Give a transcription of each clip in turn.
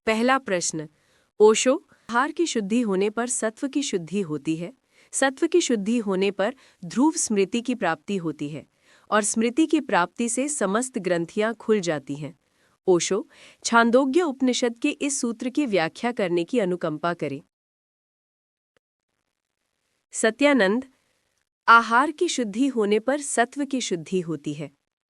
पहला प्रश्न, ओशो, आहार की शुद्धि होने पर सत्व की शुद्धि होती है। सत्व की शुद्धि होने पर ध्रुव स्मृति की प्राप्ति होती है और स्मृति की प्राप्ति से समस्त ग्रंथियां खुल जाती हैं। ओशो, छांदोग्य उपनिषद के इस सूत्र की व्याख्या करने की अनुकंपा करें। सत्यानंद, आहार की शुद्धि होने पर सत्व की शुद्धि होती है।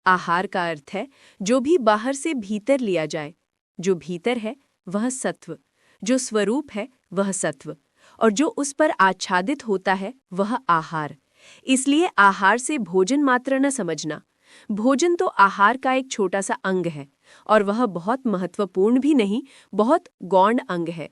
आहार का अर्थ है जो भी बाहर से भीतर लिया जाए। जो भीतर है वह सत्व, जो स्वरूप है वह सत्व, और जो उस पर आच्छादित होता है वह आहार। इसलिए आहार से भोजन मात्र न समझना। भोजन तो आहार का एक छोटा सा अंग है और वह बहुत महत्वपूर्ण भी नहीं, बहुत गौण अंग है।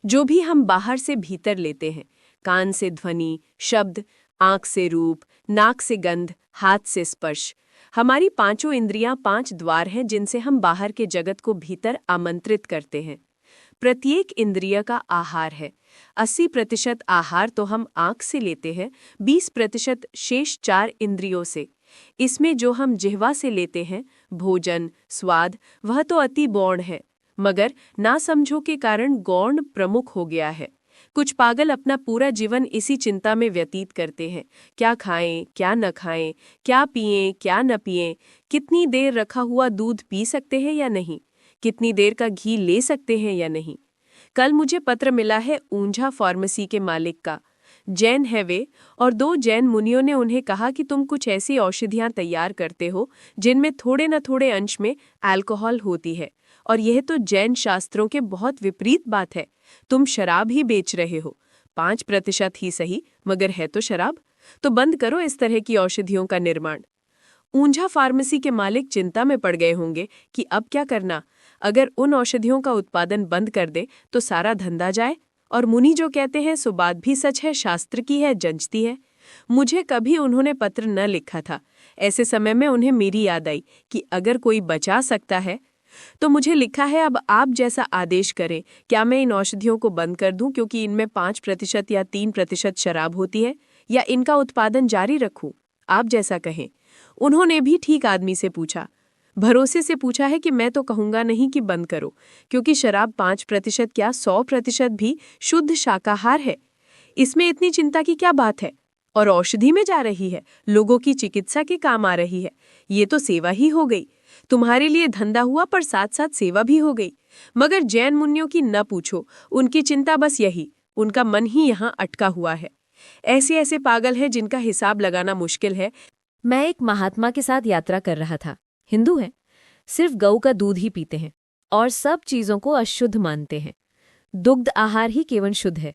जो भी हम बाहर से भीतर लेते हैं, कान से ध्वनि, शब्द, आंख से रूप, नाक से गंध, हाथ से स्पर्श, हमारी पांचों इंद्रियां 5 द्वार हैं जिनसे हम बाहर के जगत को भीतर आमंत्रित करते हैं। प्रत्येक इंद्रिय का आहार है। 80% आहार तो हम आंख से लेते हैं, 20% शेष 4 इंद्रियों से। इसमें जो हम जिह्वा से लेते हैं, भोजन, स्वाद, वह तो अति गौण है, मगर नासमझों के कारण गौण प्रमुख हो गया है। कुछ पागल अपना पूरा जीवन इसी चिंता में व्यतीत करते हैं, क्या खाएं, क्या न खाएं, क्या पिएं, क्या न पिएं, कितनी देर रखा हुआ दूध पी सकते हैं या नहीं, कितनी देर का घी ले सकते हैं या नहीं। कल मुझे पत्र मिला है ऊंझा फार्मेसी के मालिक का। जैन है वे, और 2 जैन मुनियों ने उन्हें कहा कि तुम कुछ ऐसी औषधियां तैयार करते हो जिनमें थोड़े न थोड़े अंश में अल्कोहल होती है, और यह तो जैन शास्त्रों के बहुत विपरीत बात है। तुम शराब ही बेच रहे हो, 5% ही सही, मगर है तो शराब। तो बंद करो इस तरह की औषधियों का निर्माण। ऊंझा फार्मेसी के मालिक चिंता में पड़ गए होंगे कि अब क्या करना। अगर उन औषधियों का उत्पादन बंद कर दे तो सारा धंधा जाए। और मुनि जो कहते हैं सो बात भी सच है, शास्त्र की है, जंचती है। मुझे कभी उन्होंने पत्र न लिखा था। ऐसे समय में उन्हें मेरी याद आई कि अगर कोई बचा सकता है तो मुझे लिखा है, अब आप जैसा आदेश करें। क्या मैं इन औषधियों को बंद कर दूं क्योंकि इनमें 5% या 3% शराब होती है, या इनका उत्पादन जारी रखूं? आप जैसा कहें। उन्होंने भी ठीक आदमी से पूछा, भरोसे से पूछा है कि मैं तो कहूंगा नहीं कि बंद करो, क्योंकि शराब 5% क्या 100% भी शुद्ध शाकाहार है। इसमें इतनी चिंता की क्या बात है? और औषधि में जा रही है, लोगों की चिकित्सा के काम आ रही है। ये तो सेवा ही हो गई। तुम्हारे लिए धंधा हुआ पर साथ साथ सेवा भी हो गई। मगर जैन मुनियों की न पूछो, उनकी चिंता बस यही, उनका मन ही यहाँ अटका हुआ है। ऐसे ऐसे पागल हैं जिनका हिसाब लगाना मुश्किल है। मैं एक महात्मा के साथ यात्रा कर रहा था। हिंदू हैं, सिर्फ गऊ का दूध ही पीते हैं और सब चीजों को अशुद्ध मानते हैं। दुग्ध आहार ही केवल शुद्ध है।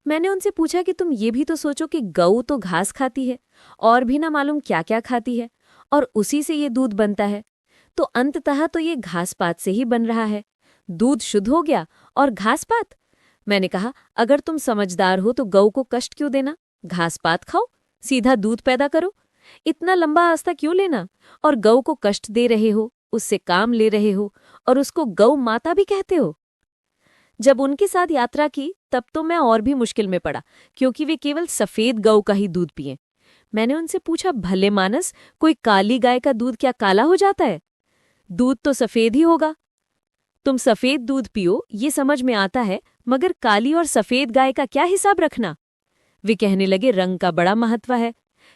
मैंने उनसे पूछा कि तुम ये भी तो सोचो कि गऊ तो घास खाती है और भी ना मालूम क्या क्या खाती है, और उसी से ये दूध बनता है। तो अंततः तो ये घास पात से ही बन रहा है। दूध शुद्ध हो गया और घास पात। मैंने कहा, अगर तुम समझदार हो तो गऊ को कष्ट क्यों देना? घास पात खाओ, सीधा दूध पैदा करो। इतना लंबा रास्ता क्यों लेना? और गऊ को कष्ट दे रहे हो, उससे काम ले रहे हो, और उसको गऊ माता भी कहते हो। जब उनके साथ यात्रा की तब तो मैं और भी मुश्किल में पड़ा, क्योंकि वे केवल सफेद गऊ का ही दूध पिए। मैंने उनसे पूछा, भले मानस, कोई काली गाय का दूध क्या काला हो जाता है? दूध तो सफेद ही होगा। तुम सफेद दूध पियो, ये समझ में आता है, मगर काली और सफेद गाय का क्या हिसाब रखना? वे कहने लगे, रंग का बड़ा महत्व है।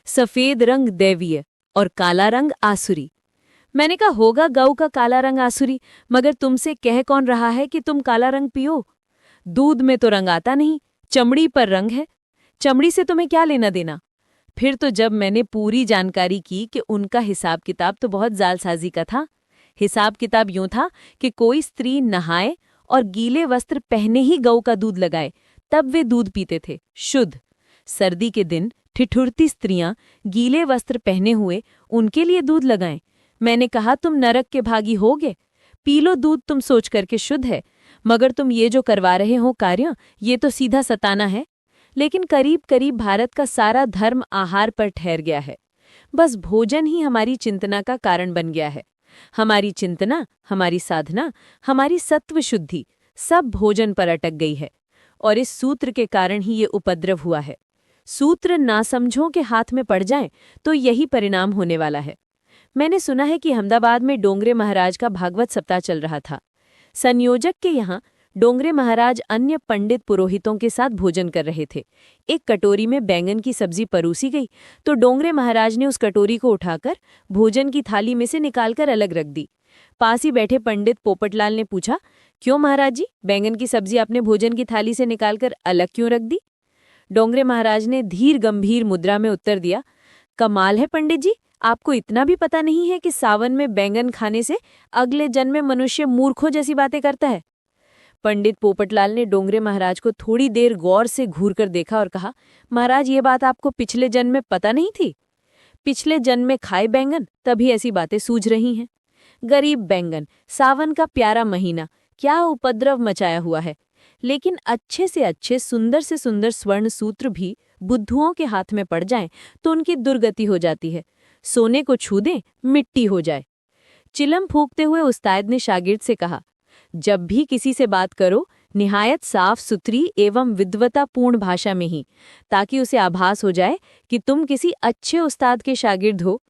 सफेद रंग दैवीय और काला रंग आसुरी। मैंने कहा, होगा गऊ का काला रंग आसुरी, मगर तुमसे कह कौन रहा है कि तुम काला रंग पियो? दूध में तो रंग आता नहीं, चमड़ी पर रंग है। चमड़ी से तुम्हें क्या लेना देना? फिर तो जब मैंने पूरी जानकारी की कि उनका हिसाब किताब तो बहुत जालसाजी का था। हिसाब किताब यूं था कि कोई स्त्री नहाए और गीले वस्त्र पहने ही गऊ का दूध लगाए, तब वे दूध पीते थे, शुद्ध। सर्दी के दिन ठिठुरती स्त्रियां गीले वस्त्र पहने हुए उनके लिए दूध लगाएं। मैंने कहा, तुम नरक के भागी होगे। पी लो दूध, तुम सोच करके शुद्ध है, मगर तुम ये जो करवा रहे हो कार्य, ये तो सीधा सताना है। लेकिन करीब करीब भारत का सारा धर्म आहार पर ठहर गया है। बस भोजन ही हमारी चिंतना का कारण बन गया है। हमारी चिंतना, हमारी साधना, हमारी सत्व शुद्धि सब भोजन पर अटक गई है, और इस सूत्र के कारण ही ये उपद्रव हुआ है। सूत्र नासमझों के हाथ में पड़ जाएं तो यही परिणाम होने वाला है। मैंने सुना है कि अहमदाबाद में डोंगरे महाराज का भागवत सप्ताह चल रहा था। संयोजक के यहाँ डोंगरे महाराज अन्य पंडित पुरोहितों के साथ भोजन कर रहे थे। एक कटोरी में बैंगन की सब्जी परोसी गई तो डोंगरे महाराज ने उस कटोरी को उठाकर भोजन की थाली में से निकालकर अलग रख दी। पास ही बैठे पंडित पोपटलाल ने पूछा, क्यों महाराज जी, बैंगन की सब्जी आपने भोजन की थाली से निकालकर अलग क्यों रख दी? डोंगरे महाराज ने धीर गंभीर मुद्रा में उत्तर दिया, कमाल है पंडित जी, आपको इतना भी पता नहीं है कि सावन में बैंगन खाने से अगले जन्म में मनुष्य मूर्खों जैसी बातें करता है। पंडित पोपटलाल ने डोंगरे महाराज को थोड़ी देर गौर से घूरकर देखा और कहा, महाराज ये बात आपको पिछले जन्म में पता नहीं थी? पिछले जन्म में खाए बैंगन तभी ऐसी बातें सूझ रही हैं। गरीब बैंगन, सावन का प्यारा महीना, क्या उपद्रव मचाया हुआ है। लेकिन अच्छे से अच्छे सुंदर से सुंदर स्वर्ण सूत्र भी बुद्धुओं के हाथ में पड़ जाएं तो उनकी दुर्गति हो जाती है। सोने को छू दें, मिट्टी हो जाए। चिलम फूंकते हुए उस्ताद ने शागिर्द से कहा, जब भी किसी से बात करो निहायत साफ सुथरी एवं विद्वतापूर्ण भाषा में ही, ताकि उसे आभास हो जाए कि तुम किसी अच्छे उस्ताद के शागिर्द हो।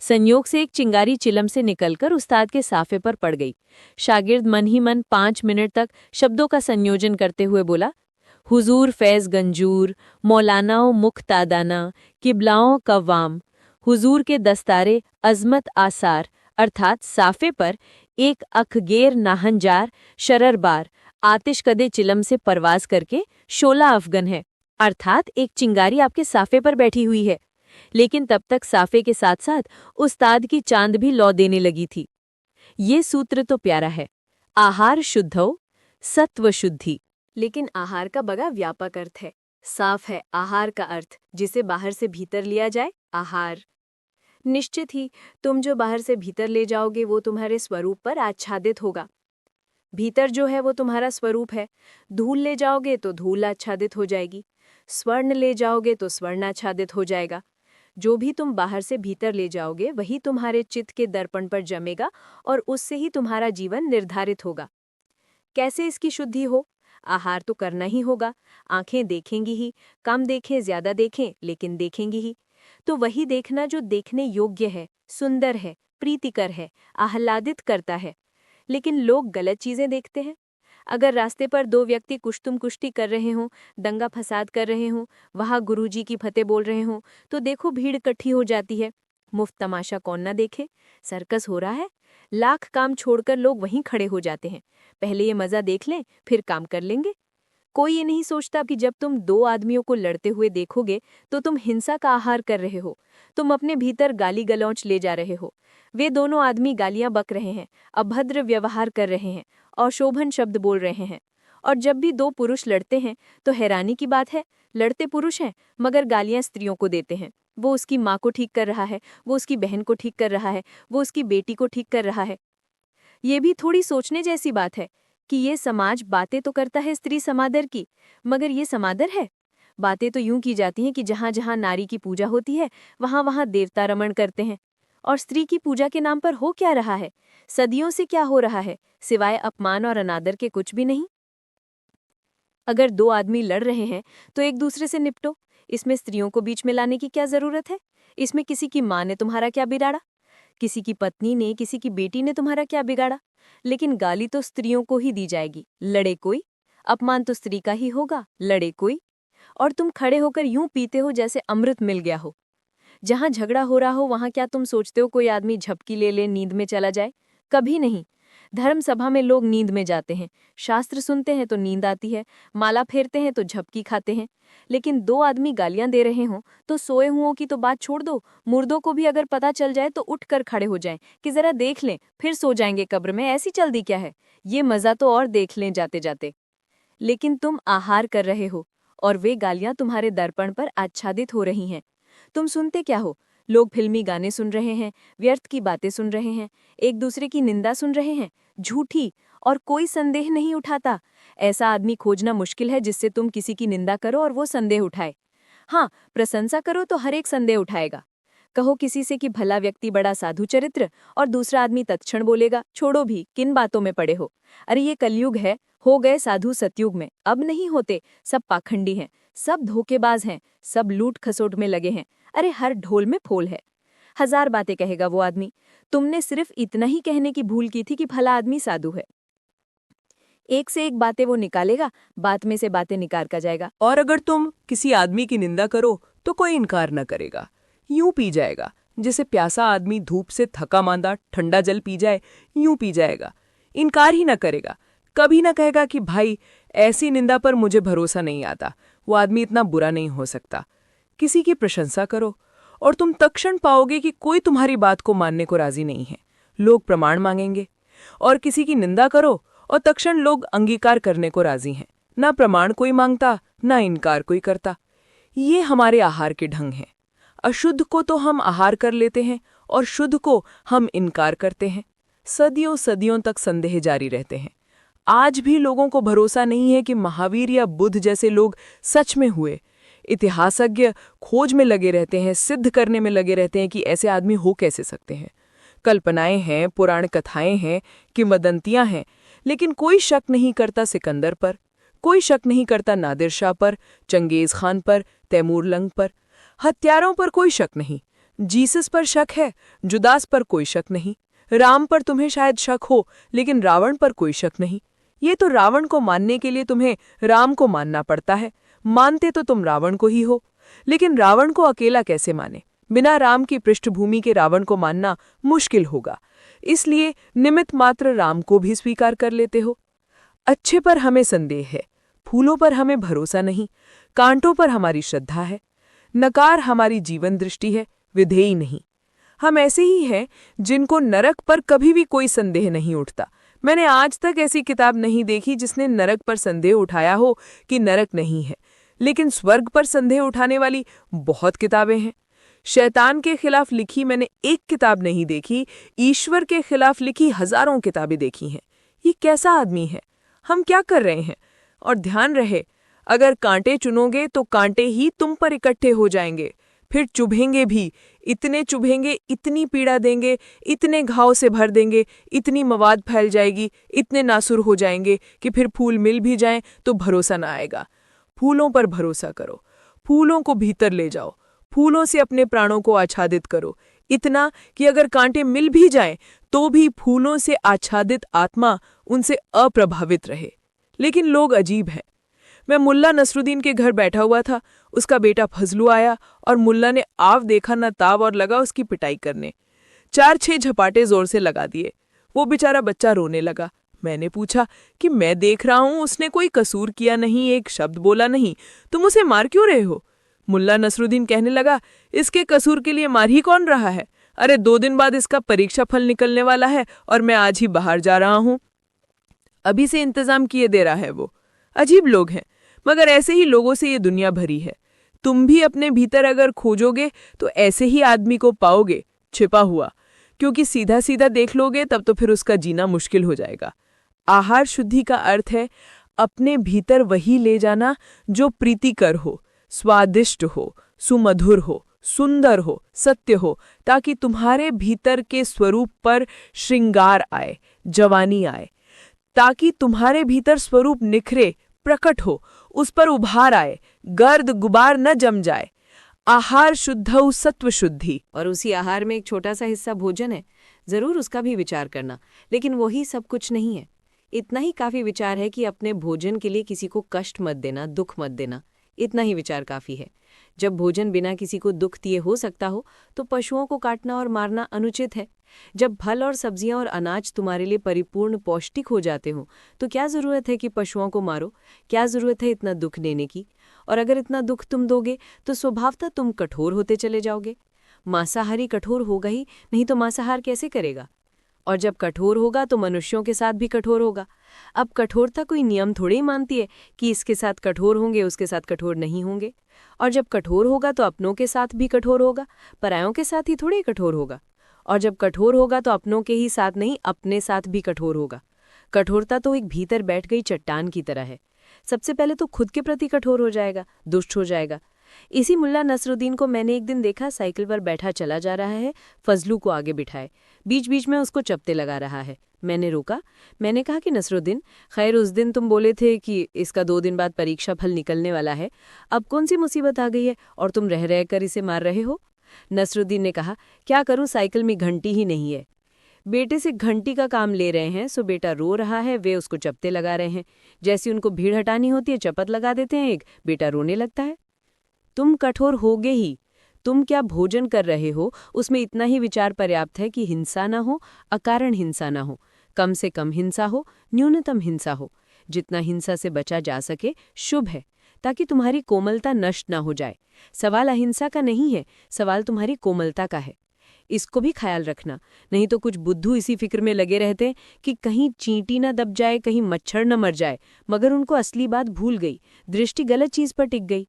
संयोग से एक चिंगारी चिलम से निकलकर उस्ताद के साफे पर पड़ गई। शागिर्द मन ही मन 5 मिनट तक शब्दों का संयोजन करते हुए बोला, हुजूर फैज़ गंजूर, मौलानाओं मुख्तादाना, किबलाओं कव्वाम, हुजूर के दस्तारे अजमत आसार, अर्थात साफे पर एक अखगेर नाहंजार शररबार आतिश कदे चिलम से परवाज करके शोला अफगन है, अर्थात एक चिंगारी आपके साफे पर बैठी हुई है। लेकिन तब तक साफे के साथ साथ उस्ताद की चांद भी लौ देने लगी थी। ये सूत्र तो प्यारा है, आहार शुद्धौ सत्व शुद्धि। लेकिन आहार का बड़ा व्यापक अर्थ है। साफ है आहार का अर्थ, जिसे बाहर से भीतर लिया जाए, आहार। निश्चित ही तुम जो बाहर से भीतर ले जाओगे वो तुम्हारे स्वरूप पर आच्छादित होगा। भीतर जो है वो तुम्हारा स्वरूप है। धूल ले जाओगे तो धूल आच्छादित हो जाएगी, स्वर्ण ले जाओगे तो स्वर्ण आच्छादित हो जाएगा। जो भी तुम बाहर से भीतर ले जाओगे वही तुम्हारे चित्त के दर्पण पर जमेगा और उससे ही तुम्हारा जीवन निर्धारित होगा। कैसे इसकी शुद्धि हो? आहार तो करना ही होगा। आंखें देखेंगी ही, कम देखें ज्यादा देखें, लेकिन देखेंगी ही। तो वही देखना जो देखने योग्य है, सुंदर है, प्रीतिकर है, आह्लादित करता है। लेकिन लोग गलत चीजें देखते हैं। अगर रास्ते पर 2 व्यक्ति कुश्तुम कुश्ती कर रहे हों, दंगा फसाद कर रहे हों, वहां गुरुजी की फतेह बोल रहे हों, तो देखो भीड़ इकट्ठी हो जाती है। मुफ्त तमाशा कौन ना देखे? सर्कस हो रहा है, लाख काम छोड़कर लोग वहीं खड़े हो जाते हैं। पहले ये मजा देख लें, फिर काम कर लेंगे। कोई ये नहीं सोचता कि जब तुम 2 आदमियों को लड़ते हुए देखोगे तो तुम हिंसा का आहार कर रहे हो, तुम अपने भीतर गाली गलौच ले जा रहे हो। वे दोनों आदमी गालियां बक रहे हैं, अभद्र व्यवहार कर रहे हैं, अशोभन शब्द बोल रहे हैं। और जब भी 2 पुरुष लड़ते हैं तो हैरानी की बात है, लड़ते पुरुष हैं मगर गालियां स्त्रियों को देते हैं। वो उसकी माँ को ठीक कर रहा है, वो उसकी बहन को ठीक कर रहा है, वो उसकी बेटी को ठीक कर रहा है। ये भी थोड़ी सोचने जैसी बात है कि ये समाज बातें तो करता है स्त्री समादर की, मगर ये समादर है? बातें तो यूं की जाती हैं कि जहां जहां नारी की पूजा होती है वहां वहां देवता रमण करते हैं। और स्त्री की पूजा के नाम पर हो क्या रहा है? सदियों से क्या हो रहा है, सिवाय अपमान और अनादर के कुछ भी नहीं। अगर 2 आदमी लड़ रहे हैं तो एक दूसरे से निपटो। इसमें स्त्रियों को बीच में लाने की क्या जरूरत है? इसमें किसी की माँ ने तुम्हारा क्या बिगाड़ा? किसी की पत्नी ने, किसी की बेटी ने तुम्हारा क्या बिगाड़ा? लेकिन गाली तो स्त्रियों को ही दी जाएगी, लड़े कोई। अपमान तो स्त्री का ही होगा, लड़े कोई। और तुम खड़े होकर यूं पीते हो जैसे अमृत मिल गया हो। जहां झगड़ा हो रहा हो वहां क्या तुम सोचते हो कोई आदमी झपकी ले ले नींद में चला जाए? कभी नहीं। धर्म सभा में लोग नींद में जाते हैं, शास्त्र सुनते हैं तो नींद आती है, माला फेरते हैं तो झपकी खाते हैं। लेकिन 2 आदमी गालियां दे रहे हों तो सोए हुओं की तो बात छोड़ दो, मुर्दों को भी अगर पता चल जाए तो उठकर खड़े हो जाएं कि जरा देख लें, फिर सो जाएंगे कब्र में, ऐसी जल्दी क्या है? ये मजा तो और देख लें जाते जाते। लेकिन तुम आहार कर रहे हो और वे गालियां तुम्हारे दर्पण पर आच्छादित हो रही हैं। तुम सुनते क्या हो? लोग फिल्मी गाने सुन रहे हैं, व्यर्थ की बातें सुन रहे हैं, एक दूसरे की निंदा सुन रहे हैं, झूठी, और कोई संदेह नहीं उठाता। ऐसा आदमी खोजना मुश्किल है जिससे तुम किसी की निंदा करो और वो संदेह उठाए। हाँ, प्रशंसा करो तो हर एक संदेह उठाएगा। कहो किसी से कि भला व्यक्ति, बड़ा साधु चरित्र, और दूसरा आदमी तत्क्षण बोलेगा, छोड़ो भी, किन बातों में पड़े हो? अरे ये कलयुग है, हो गए साधु सतयुग में, अब नहीं होते, सब पाखंडी हैं, सब धोखेबाज हैं, सब लूट खसोट में लगे हैं। अरे हर ढोल में फोल है। 1000 बातें कहेगा वो आदमी, तुमने सिर्फ इतना ही कहने की भूल की थी कि भला आदमी साधु है। एक से एक बातें वो निकालेगा, बात में से बातें निकाल कर जाएगा। और अगर तुम किसी आदमी की निंदा करो तो कोई इनकार न करेगा, यूं पी जाएगा जैसे प्यासा आदमी धूप से थका मांदा ठंडा जल पी जाए, यूं पी जाएगा। इनकार ही न करेगा, कभी न कहेगा कि भाई ऐसी निंदा पर मुझे भरोसा नहीं आता, वो आदमी इतना बुरा नहीं हो सकता। किसी की प्रशंसा करो और तुम तत्क्षण पाओगे कि कोई तुम्हारी बात को मानने को राजी नहीं है, लोग प्रमाण मांगेंगे। और किसी की निंदा करो और तत्क्षण लोग अंगीकार करने को राजी हैं, ना प्रमाण कोई मांगता ना इनकार कोई करता। ये हमारे आहार के ढंग हैं। अशुद्ध को तो हम आहार कर लेते हैं और शुद्ध को हम इनकार करते हैं। सदियों सदियों तक संदेह जारी रहते हैं। आज भी लोगों को भरोसा नहीं है कि महावीर या बुद्ध जैसे लोग सच में हुए। इतिहासज्ञ खोज में लगे रहते हैं, सिद्ध करने में लगे रहते हैं कि ऐसे आदमी हो कैसे सकते हैं। कल्पनाएं हैं, पुराण कथाएं हैं, किंवदंतियां हैं, लेकिन कोई शक नहीं करता सिकंदर पर, कोई शक नहीं करता नादिर शाह पर, चंगेज खान पर, तैमूर लंग पर। हत्यारों पर कोई शक नहीं। जीसस पर शक है, जुदास पर कोई शक नहीं। राम पर तुम्हें शायद शक हो, लेकिन रावण पर कोई शक नहीं। ये तो रावण को मानने के लिए तुम्हें राम को मानना पड़ता है। मानते तो तुम रावण को ही हो, लेकिन रावण को अकेला कैसे माने? बिना राम की पृष्ठभूमि के रावण को मानना मुश्किल होगा, इसलिए निमित्त मात्र राम को भी स्वीकार कर लेते हो। अच्छे पर हमें संदेह है, फूलों पर हमें भरोसा नहीं, कांटों पर हमारी श्रद्धा है। नकार हमारी जीवन दृष्टि है, विधेयी नहीं। हम ऐसे ही हैं जिनको नरक पर कभी भी कोई संदेह नहीं उठता। मैंने आज तक ऐसी किताब नहीं देखी जिसने नरक पर संदेह उठाया हो कि नरक नहीं है, लेकिन स्वर्ग पर संदेह उठाने वाली बहुत किताबें हैं। शैतान के खिलाफ लिखी मैंने एक किताब नहीं देखी, ईश्वर के खिलाफ लिखी हजारों किताबें देखी हैं। ये कैसा आदमी है? हम क्या कर रहे हैं? और ध्यान रहे, अगर कांटे चुनोगे तो कांटे ही तुम पर इकट्ठे हो जाएंगे, फिर चुभेंगे भी, इतने चुभेंगे, इतनी पीड़ा देंगे, इतने घाव से भर देंगे, इतनी मवाद फैल जाएगी, इतने नासुर हो जाएंगे कि फिर फूल मिल भी जाएं तो भरोसा ना आएगा। फूलों पर भरोसा करो, फूलों को भीतर ले जाओ, फूलों से अपने प्राणों को आच्छादित करो, इतना कि अगर कांटे मिल भी जाएं तो भी फूलों से आच्छादित आत्मा उनसे अप्रभावित रहे। लेकिन लोग अजीब हैं। मैं मुल्ला नसरुद्दीन के घर बैठा हुआ था, उसका बेटा फजलू आया और मुल्ला ने आव देखा न ताव और लगा उसकी पिटाई करने। 4-6 झपाटे जोर से लगा दिए। वो बेचारा बच्चा रोने लगा। मैंने पूछा कि मैं देख रहा हूं उसने कोई कसूर किया नहीं, एक शब्द बोला नहीं, तुम उसे मार क्यों रहे हो? मुल्ला नसरुद्दीन कहने लगा, इसके कसूर के लिए मार ही कौन रहा है? अरे 2 दिन बाद इसका परीक्षा फल निकलने वाला है और मैं आज ही बाहर जा रहा हूं। अभी से इंतजाम किए दे रहा है वो। अजीब लोग हैं, मगर ऐसे ही लोगों से ये दुनिया भरी है। तुम भी अपने भीतर अगर खोजोगे तो ऐसे ही आदमी को पाओगे, छिपा हुआ, क्योंकि सीधा सीधा देख लोगे तब तो फिर उसका जीना मुश्किल हो जाएगा। आहार शुद्धि का अर्थ है अपने भीतर वही ले जाना जो प्रीतिकर हो, स्वादिष्ट हो, सुमधुर हो, सुंदर हो, सत्य हो, ताकि तुम्हारे भीतर के स्वरूप पर श्रृंगार आए, जवानी आए, ताकि तुम्हारे भीतर स्वरूप निखरे, प्रकट हो, उस पर उभार आए, गर्द गुबार न जम जाए। आहार शुद्धौ सत्व शुद्धि। और उसी आहार में एक छोटा सा हिस्सा भोजन है, जरूर उसका भी विचार करना, लेकिन वही सब कुछ नहीं है। इतना ही काफी विचार है कि अपने भोजन के लिए किसी को कष्ट मत देना, दुख मत देना, इतना ही विचार काफी है। जब भोजन बिना किसी को दुख दिए हो सकता हो तो पशुओं को काटना और मारना अनुचित है। जब फल और सब्जियां और अनाज तुम्हारे लिए परिपूर्ण पौष्टिक हो जाते हो तो क्या जरूरत है कि पशुओं को मारो? क्या जरूरत है इतना दुख देने की? और अगर इतना दुख तुम दोगे तो स्वभावतः तुम कठोर होते चले जाओगे। मांसाहारी कठोर होगा ही, नहीं तो मांसाहार कैसे करेगा? और जब कठोर होगा तो मनुष्यों के साथ भी कठोर होगा। अब कठोरता कोई नियम थोड़े ही मानती है कि इसके साथ कठोर होंगे, उसके साथ कठोर नहीं होंगे। और जब कठोर होगा तो अपनों के साथ भी कठोर होगा, परायों के साथ ही थोड़े कठोर होगा। और जब कठोर होगा तो अपनों के ही साथ नहीं, अपने साथ भी कठोर होगा। कठोरता तो एक भीतर बैठ गई चट्टान की तरह है। सबसे पहले तो खुद के प्रति कठोर हो जाएगा, दुष्ट हो जाएगा। इसी मुल्ला नसरुद्दीन को मैंने एक दिन देखा, साइकिल पर बैठा चला जा रहा है, फजलू को आगे बिठाए, बीच बीच में उसको चप्ते लगा रहा है। मैंने रोका, मैंने कहा कि नसरुद्दीन, खैर उस दिन तुम बोले थे कि इसका 2 दिन बाद परीक्षा फल निकलने वाला है, अब कौन सी मुसीबत आ गई है और तुम रह कर इसे मार रहे हो? नसरुद्दीन ने कहा, क्या करूं, साइकिल में घंटी ही नहीं है। बेटे से घंटी का काम ले रहे हैं, सो बेटा रो रहा है, वे उसको चपते लगा रहे हैं। जैसी उनको भीड़ हटानी होती है चपत लगा देते हैं एक, बेटा रोने लगता है। तुम कठोर होगे ही। तुम क्या भोजन कर रहे हो उसमें इतना ही विचार पर्याप्त है कि हिंसा न हो, अकारण हिंसा न हो, कम से कम हिंसा हो, न्यूनतम हिंसा हो। जितना हिंसा से बचा जा सके शुभ है, ताकि तुम्हारी कोमलता नष्ट ना हो जाए। सवाल अहिंसा का नहीं है, सवाल तुम्हारी कोमलता का है। इसको भी ख्याल रखना, नहीं तो कुछ बुद्धू इसी फिक्र में लगे रहते हैं कि कहीं चींटी न दब जाए, कहीं मच्छर न मर जाए, मगर उनको असली बात भूल गई, दृष्टि गलत चीज पर टिक गई।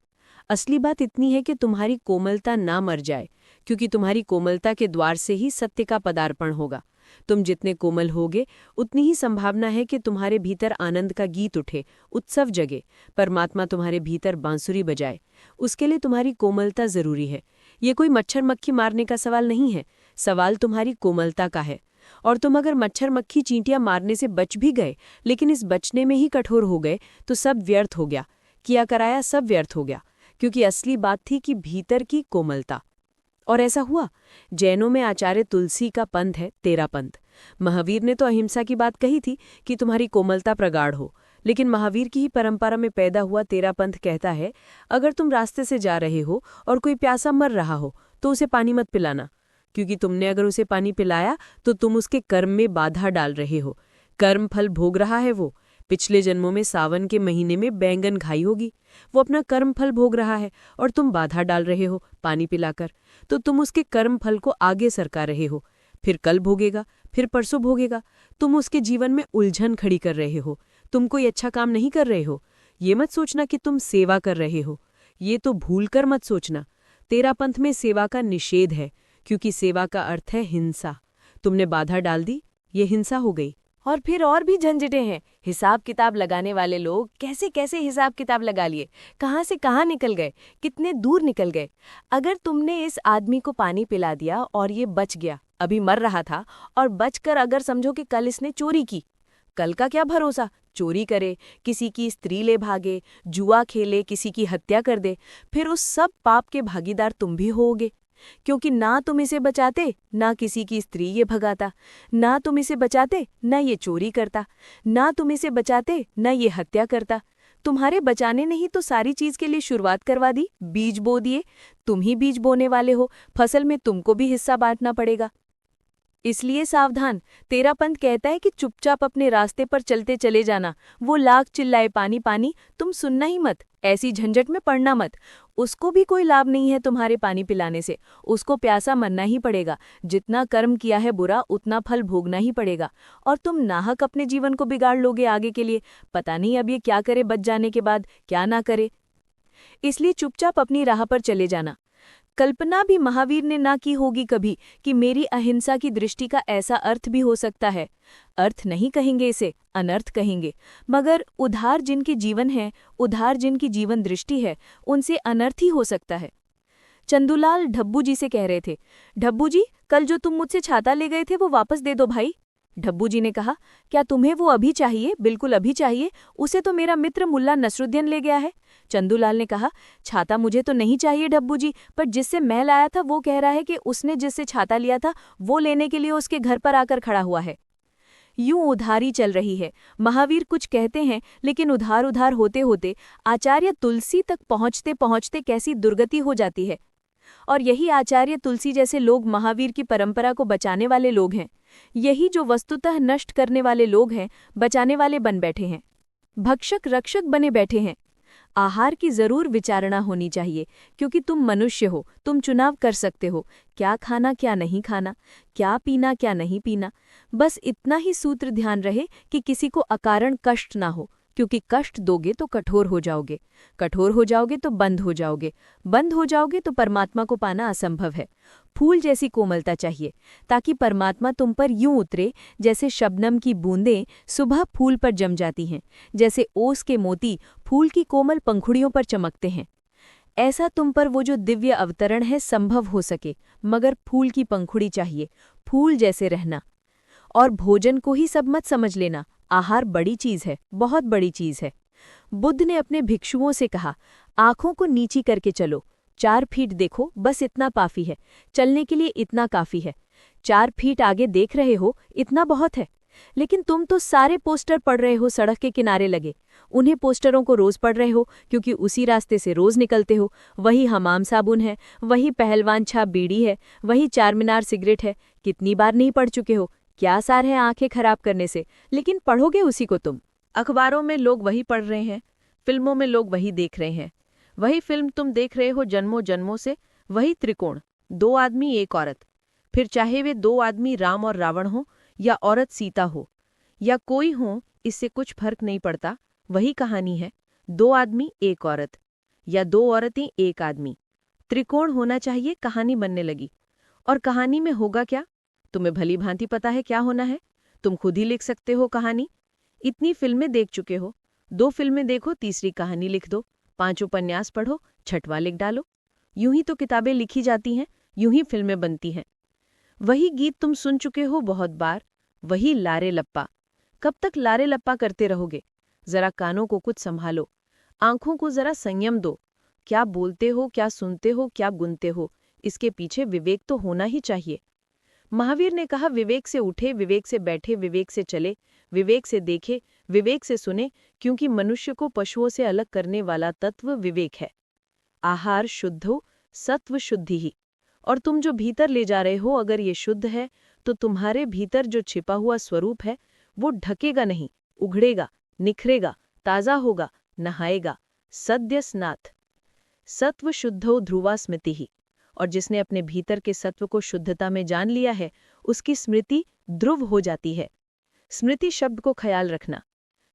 असली बात इतनी है कि तुम्हारी कोमलता ना मर जाए, क्योंकि तुम्हारी कोमलता के द्वार से ही सत्य का पदार्पण होगा। तुम जितने कोमल होगे उतनी ही संभावना है कि तुम्हारे भीतर आनंद का गीत उठे, उत्सव जगे, परमात्मा तुम्हारे भीतर बांसुरी बजाए। उसके लिए तुम्हारी कोमलता जरूरी है। ये कोई मच्छर मक्खी मारने का सवाल नहीं है, सवाल तुम्हारी कोमलता का है। और तुम अगर मच्छर मक्खी चींटियां मारने से बच भी गए, लेकिन इस बचने में ही कठोर हो गए, तो सब व्यर्थ हो गया, किया कराया सब व्यर्थ हो गया, क्योंकि असली बात थी कि भीतर की कोमलता। और ऐसा हुआ। जैनों में आचार्य तुलसी का पंथ है तेरा पंथ। महावीर ने तो अहिंसा की बात कही थी कि तुम्हारी कोमलता प्रगाढ़ हो, लेकिन महावीर की ही परंपरा में पैदा हुआ तेरा पंथ कहता है, अगर तुम रास्ते से जा रहे हो और कोई प्यासा मर रहा हो तो उसे पानी मत पिलाना, क्योंकि तुमने अगर उसे पानी पिलाया तो तुम उसके कर्म में बाधा डाल रहे हो। कर्म फल भोग रहा है वो। पिछले जन्मों में सावन के महीने में बैंगन खाई होगी, वो अपना कर्म फल भोग रहा है और तुम बाधा डाल रहे हो पानी पिलाकर, तो तुम उसके कर्म फल को आगे सरका रहे हो। फिर कल भोगेगा, फिर परसों भोगेगा। तुम उसके जीवन में उलझन खड़ी कर रहे हो। तुम कोई अच्छा काम नहीं कर रहे हो। ये मत सोचना कि तुम सेवा कर रहे हो, ये तो भूलकर मत सोचना। तेरा पंथ में सेवा का निषेध है, क्योंकि सेवा का अर्थ है हिंसा। तुमने बाधा डाल दी, ये हिंसा हो गई। और फिर और भी झंझटें हैं। हिसाब किताब लगाने वाले लोग कैसे कैसे हिसाब किताब लगा लिए, कहाँ से कहाँ निकल गए, कितने दूर निकल गए। अगर तुमने इस आदमी को पानी पिला दिया और ये बच गया, अभी मर रहा था, और बचकर अगर समझो कि कल इसने चोरी की, कल का क्या भरोसा, चोरी करे, किसी की स्त्री ले भागे, जुआ खेले, किसी की हत्या कर दे, फिर उस सब पाप के भागीदार तुम भी होगे। क्योंकि ना तुम इसे बचाते, ना किसी की स्त्री ये भगाता, ना तुम इसे बचाते, ना ये चोरी करता, ना तुम इसे बचाते, ना ये हत्या करता। तुम्हारे बचाने ने ही तो सारी चीज के लिए शुरुआत करवा दी, बीज बो दिए। तुम ही बीज बोने वाले हो, फसल में तुमको भी हिस्सा बांटना पड़ेगा। इसलिए सावधान। तेरा पंथ कहता है कि चुपचाप अपने रास्ते पर चलते चले जाना। वो लाख चिल्लाए पानी पानी, तुम सुनना ही मत, ऐसी झंझट में पड़ना मत। उसको भी कोई लाभ नहीं है तुम्हारे पानी पिलाने से, उसको प्यासा मरना ही पड़ेगा। जितना कर्म किया है बुरा, उतना फल भोगना ही पड़ेगा। और तुम नाहक अपने जीवन को बिगाड़ लोगे आगे के लिए। पता नहीं अब ये क्या करे बच जाने के बाद, क्या ना करे। इसलिए चुपचाप अपनी राह पर चले जाना। कल्पना भी महावीर ने ना की होगी कभी कि मेरी अहिंसा की दृष्टि का ऐसा अर्थ भी हो सकता है। अर्थ नहीं कहेंगे इसे, अनर्थ कहेंगे। मगर उधार जिनके जीवन है, उधार जिनकी जीवन दृष्टि है, उनसे अनर्थ ही हो सकता है। चंदूलाल ढब्बू जी से कह रहे थे, ढब्बू जी, कल जो तुम मुझसे छाता ले गए थे वो वापस दे दो भाई। ढब्बू जी ने कहा, क्या तुम्हें वो अभी चाहिए? बिल्कुल अभी चाहिए, उसे तो मेरा मित्र मुल्ला नसरुद्दीन ले गया है। चंदूलाल ने कहा, छाता मुझे तो नहीं चाहिए ढब्बू जी, पर जिससे मैं लाया था वो कह रहा है कि उसने जिससे छाता लिया था वो लेने के लिए उसके घर पर आकर खड़ा हुआ है। यूं उधारी चल रही है। महावीर कुछ कहते हैं, लेकिन उधार उधार होते होते आचार्य तुलसी तक पहुंचते पहुंचते कैसी दुर्गति हो जाती है। और यही आचार्य तुलसी जैसे लोग महावीर की परंपरा को बचाने वाले लोग हैं। यही जो वस्तुतः नष्ट करने वाले लोग हैं, बचाने वाले बन बैठे हैं, भक्षक रक्षक बने बैठे हैं। आहार की जरूर विचारणा होनी चाहिए, क्योंकि तुम मनुष्य हो, तुम चुनाव कर सकते हो, क्या खाना क्या नहीं खाना, क्या पीना क्या नहीं पीना। बस इतना ही सूत्र ध्यान रहे कि किसी को अकारण कष्ट ना हो, क्योंकि कष्ट दोगे तो कठोर हो जाओगे, कठोर हो जाओगे तो बंद हो जाओगे, बंद हो जाओगे तो परमात्मा को पाना असंभव है। फूल जैसी कोमलता चाहिए, ताकि परमात्मा तुम पर यूं उतरे जैसे शबनम की बूंदें सुबह फूल पर जम जाती हैं, जैसे ओस के मोती फूल की कोमल पंखुड़ियों पर चमकते हैं। ऐसा तुम पर वो जो दिव्य अवतरण है संभव हो सके, मगर फूल की पंखुड़ी चाहिए, फूल जैसे रहना। और भोजन को ही सब मत समझ लेना, आहार बड़ी चीज है, बहुत बड़ी चीज है। बुद्ध ने अपने भिक्षुओं से कहा, आंखों को नीची करके चलो, 4 फीट देखो, बस इतना काफी है, चलने के लिए इतना काफी है। 4 फीट आगे देख रहे हो, इतना बहुत है। लेकिन तुम तो सारे पोस्टर पढ़ रहे हो सड़क के किनारे लगे। उन्हीं पोस्टरों को रोज पढ़ रहे हो क्योंकि उसी रास्ते से रोज निकलते हो। वही हमाम साबुन है, वही पहलवान छाप बीड़ी है, वही चारमीनार सिगरेट है। कितनी बार नहीं पढ़ चुके हो? क्या सार है आंखें खराब करने से, लेकिन पढ़ोगे उसी को तुम। अखबारों में लोग वही पढ़ रहे हैं, फिल्मों में लोग वही देख रहे हैं। वही फिल्म तुम देख रहे हो जन्मों जन्मों से। वही त्रिकोण, 2 आदमी 1 औरत। फिर चाहे वे 2 आदमी राम और रावण हो या औरत सीता हो या कोई हो, इससे कुछ फर्क नहीं पड़ता। वही कहानी है, 2 आदमी 1 औरत या 2 औरतें 1 आदमी। त्रिकोण होना चाहिए, कहानी बनने लगी। और कहानी में होगा क्या? तुम्हें भली भांति पता है क्या होना है। तुम खुद ही लिख सकते हो कहानी। इतनी फिल्में देख चुके हो, 2 फिल्में देखो, तीसरी कहानी लिख दो। 5 उपन्यास पढ़ो, 6वां लिख डालो। यूं ही तो किताबें लिखी जाती हैं, यूं ही फिल्में बनती हैं। वही गीत तुम सुन चुके हो बहुत बार, वही लारे लप्पा। कब तक लारे लप्पा करते रहोगे? जरा कानों को कुछ संभालो, आंखों को जरा संयम दो। क्या बोलते हो, क्या सुनते हो, क्या गुनते हो, इसके पीछे विवेक तो होना ही चाहिए। महावीर ने कहा, विवेक से उठे, विवेक से बैठे, विवेक से चले, विवेक से देखे, विवेक से सुने, क्योंकि मनुष्य को पशुओं से अलग करने वाला तत्व विवेक है। आहार शुद्ध हो, सत्व शुद्धि ही। और तुम जो भीतर ले जा रहे हो, अगर ये शुद्ध है तो तुम्हारे भीतर जो छिपा हुआ स्वरूप है वो ढकेगा नहीं, उघड़ेगा, निखरेगा, ताजा होगा, नहाएगा। सद्य स्नात। सत्व शुद्धो ध्रुवा स्मृति ही। और जिसने अपने भीतर के सत्व को शुद्धता में जान लिया है, उसकी स्मृति ध्रुव हो जाती है। स्मृति शब्द को ख्याल रखना।